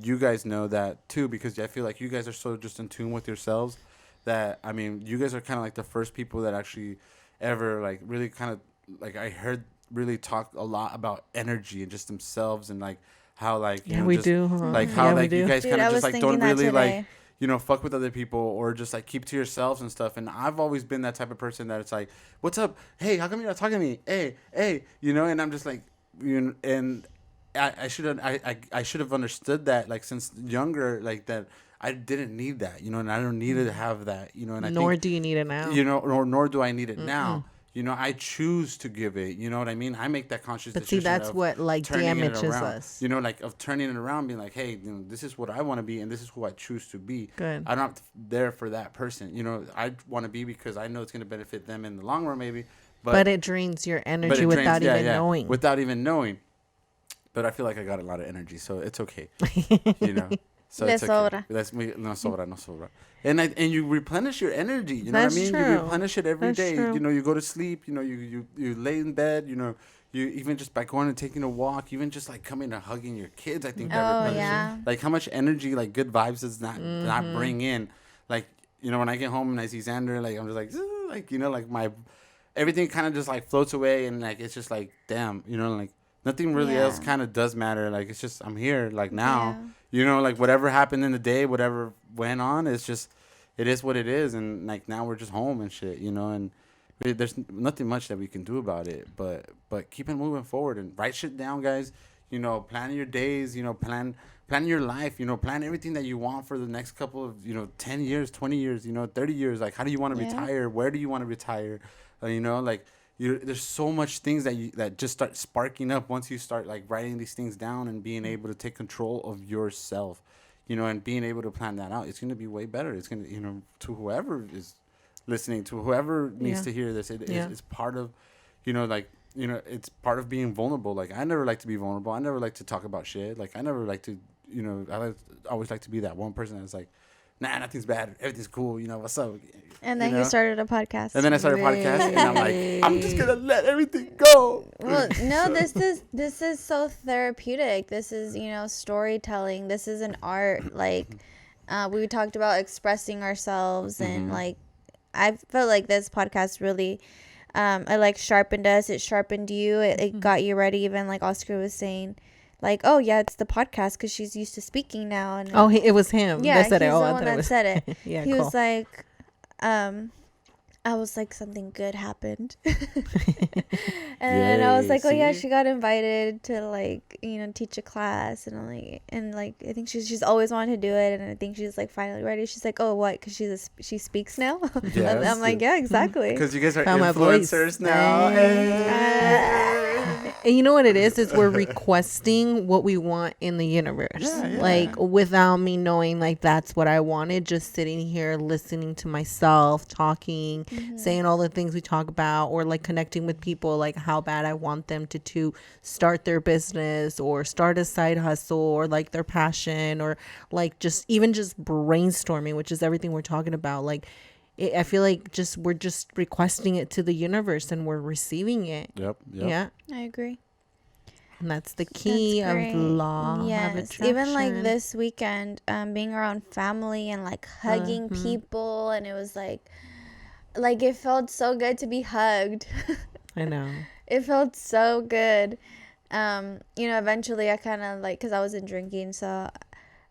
you guys know that too, because I feel like you guys are so just in tune with yourselves that, I mean, you guys are kind of like the first people that actually ever like really kind of like I heard really talk a lot about energy and just themselves, and like how like we just, do, huh? like how like you guys Dude, kind I of was just like thinking don't really today. like fuck with other people, or just like keep to yourselves and stuff. And I've always been that type of person that it's like, what's up? Hey, how come you're not talking to me? Hey, and I'm just like, and I should have understood that like since younger, like that I didn't need that, and I don't need to have that, and I Nor think, do you need it now. nor do I need it now. I choose to give it. You know what I mean? I make that conscious But see, decision. that's what like damages us. Like of turning it around, being like, hey, this is what I want to be, and this is who I choose to be. Good. I'm not there for that person. I want to be because I know it's going to benefit them in the long run, maybe. But it drains your energy without even knowing. Without even knowing. But I feel like I got a lot of energy, so it's okay. So Le it's okay. sobra. No sobra. And you replenish your energy. You know That's what I mean? true. You replenish it every That's day. true. You go to sleep. You lay in bed. You even just by going and taking a walk, even just like coming and hugging your kids. I think that replenishes. Yeah. Like how much energy, like good vibes, does not bring in. Like when I get home and I see Xander, like I'm just like like my everything kind of just like floats away, and like it's just like damn, like nothing really else kind of does matter. Like it's just I'm here like now. Like whatever happened in the day, whatever went on, it is what it is. And like now we're just home and shit, and there's nothing much that we can do about it. But keep it moving forward and write shit down, guys. Plan your days, plan your life, plan everything that you want for the next couple of, 10 years, 20 years, 30 years. Like, how do you want to retire? Where do you want to retire? Like, there's so much things that just start sparking up once you start like writing these things down and being able to take control of yourself, and being able to plan that out. It's going to be way better. It's going to, to whoever is listening, to whoever needs to hear this, it's part of, it's part of being vulnerable. Like, I never like to be vulnerable. I never like to talk about shit. Like, I never like to, I always like to be that one person that's like, nah, nothing's bad. Everything's cool. What's up? And then you started a podcast. And then I started a podcast, and I'm like, I'm just gonna let everything go. Well, no, this is so therapeutic. This is, storytelling. This is an art. Like, we talked about expressing ourselves, and like, I felt like this podcast really, it like sharpened us. It sharpened you. It got you ready. Even like Oscar was saying, like, oh yeah, it's the podcast because she's used to speaking now. And it was him. Yeah, that said he's it. the one that said it. Yeah, he cool. was like, I was like, something good happened. And I was like, oh yeah, see? she got invited to like, teach a class, and I think she's always wanted to do it, and I think she's like finally ready. She's like, oh what? Because she speaks now. And Yes. I'm like, yeah, exactly. Because you guys are Found my voice. influencers now. And you know what it is we're requesting what we want in the universe. Yeah. Like without me knowing like that's what I wanted, just sitting here listening to myself talking, saying all the things we talk about, or like connecting with people, like how bad I want them to start their business or start a side hustle or like their passion, or like just brainstorming, which is everything we're talking about. Like I feel like we're just requesting it to the universe and we're receiving it. Yep. Yeah. I agree. And that's the key That's of great. law of Yes, even like attraction. this weekend, being around family and like hugging people, and it was like it felt so good to be hugged. I know. It felt so good. Eventually I kind of like, because I wasn't drinking, so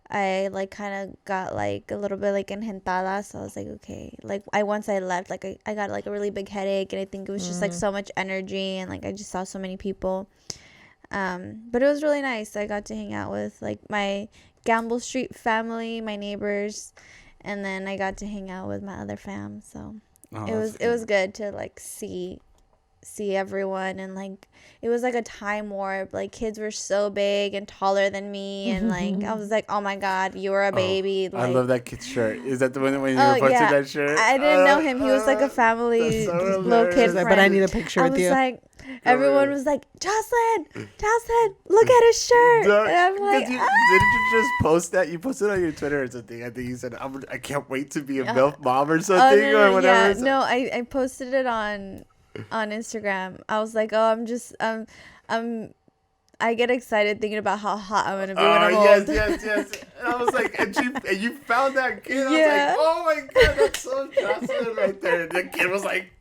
I like kind of got like a little bit like engentada, so I was like, okay, like once I left, like I got like a really big headache, and I think it was just like so much energy, and like I just saw so many people. But it was really nice. I got to hang out with like my Gamble Street family, my neighbors, and then I got to hang out with my other fam, so it was good to like see everyone. And like it was like a time warp. Like kids were so big and taller than me, and like I was like, oh my god, you're a baby. I Like, love that kid's shirt. Is that the one when you were posting that shirt? I didn't know him. He was like a family that's so little kid hilarious. friend. But I need a picture I with was you. like, everyone was like, Jocelyn, look at his shirt. Did And I'm like, didn't you just post that? You posted on your Twitter or something. I think you said, I can't wait to be a MILF mom or something, or whatever. Yeah, no, I posted it on Instagram. I was like, oh, I get excited thinking about how hot I'm gonna be when I'm old. yes. And I was like, and you found that kid. Yeah. I was like, oh my god, that's so Jocelyn right there. And the kid was like,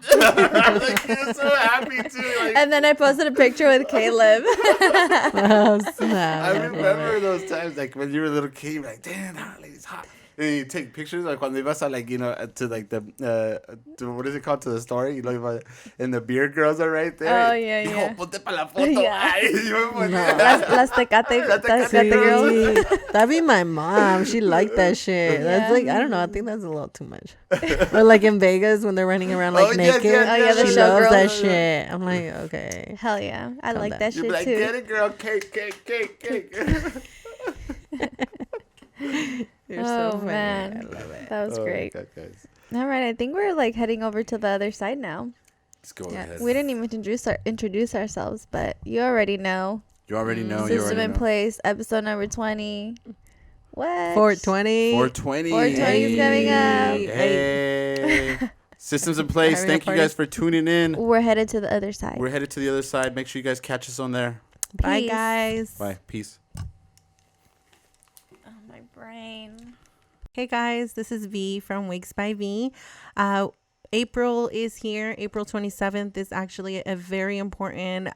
the kid was so happy too. Like, And then I posted a picture with Caleb. Oh, snap. I remember those times, like when you were a little kid, you were like, damn, that lady's hot. And you take pictures, like when they ibas like, to like the, to, what is it called, to the story? And the beer girls are right there. Oh, yeah, Hijo, yeah. ponte pa la foto. Yeah. Ay, yo me ponía- las Tecate See, girls. that'd be my mom. She liked that shit. That's like, I don't know. I think that's a little too much. Or like in Vegas when they're running around like naked. the She showgirls. loves that shit. I'm like, okay. Hell yeah, I Calm like down. that You'd shit be like, too. get it, girl, cake. You're Oh, so funny. man. I love it. That was Oh, great. God, guys. All right, I think we're like heading over to the other side now. Let's go Yeah, ahead. we didn't even introduce ourselves, but you already know. You already know. System in Place, episode number 20. What? 420. 420. 420 is coming up. Hey. Systems in Place. Having a Thank you party. guys for tuning in. We're headed to the other side. We're headed to the other side. Make sure you guys catch us on there. Bye, Peace. guys. Bye. Peace. Oh, my brain. Hey guys, this is V from Wigs by V. April is here. April 27th is actually a very important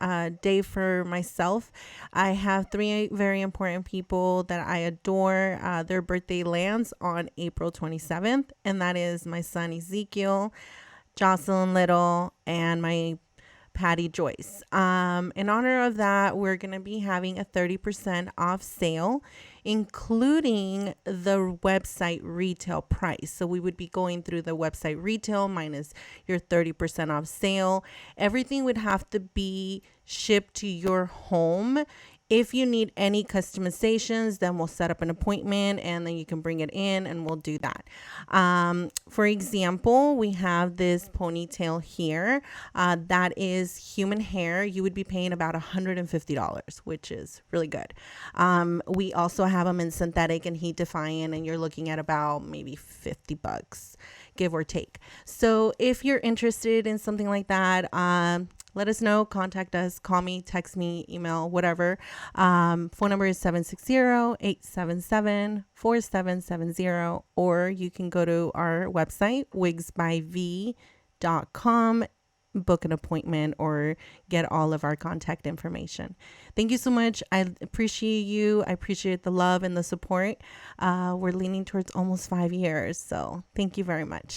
day for myself. I have 3 very important people that I adore. Their birthday lands on April 27th, and that is my son Ezekiel, Jocelyn Little, and my Patty Joyce. In honor of that, we're going to be having a 30% off sale, including the website retail price. So we would be going through the website retail minus your 30% off sale. Everything would have to be shipped to your home. If you need any customizations, then we'll set up an appointment and then you can bring it in and we'll do that. For example, we have this ponytail here. That is human hair. You would be paying about $150, which is really good. We also have them in synthetic and heat defying, and you're looking at about maybe $50, give or take. So if you're interested in something like that, let us know. Contact us. Call me, text me, email, whatever. Phone number is 760-877-4770. Or you can go to our website, wigsbyv.com, book an appointment, or get all of our contact information. Thank you so much. I appreciate you. I appreciate the love and the support. We're leaning towards almost 5 years. So thank you very much.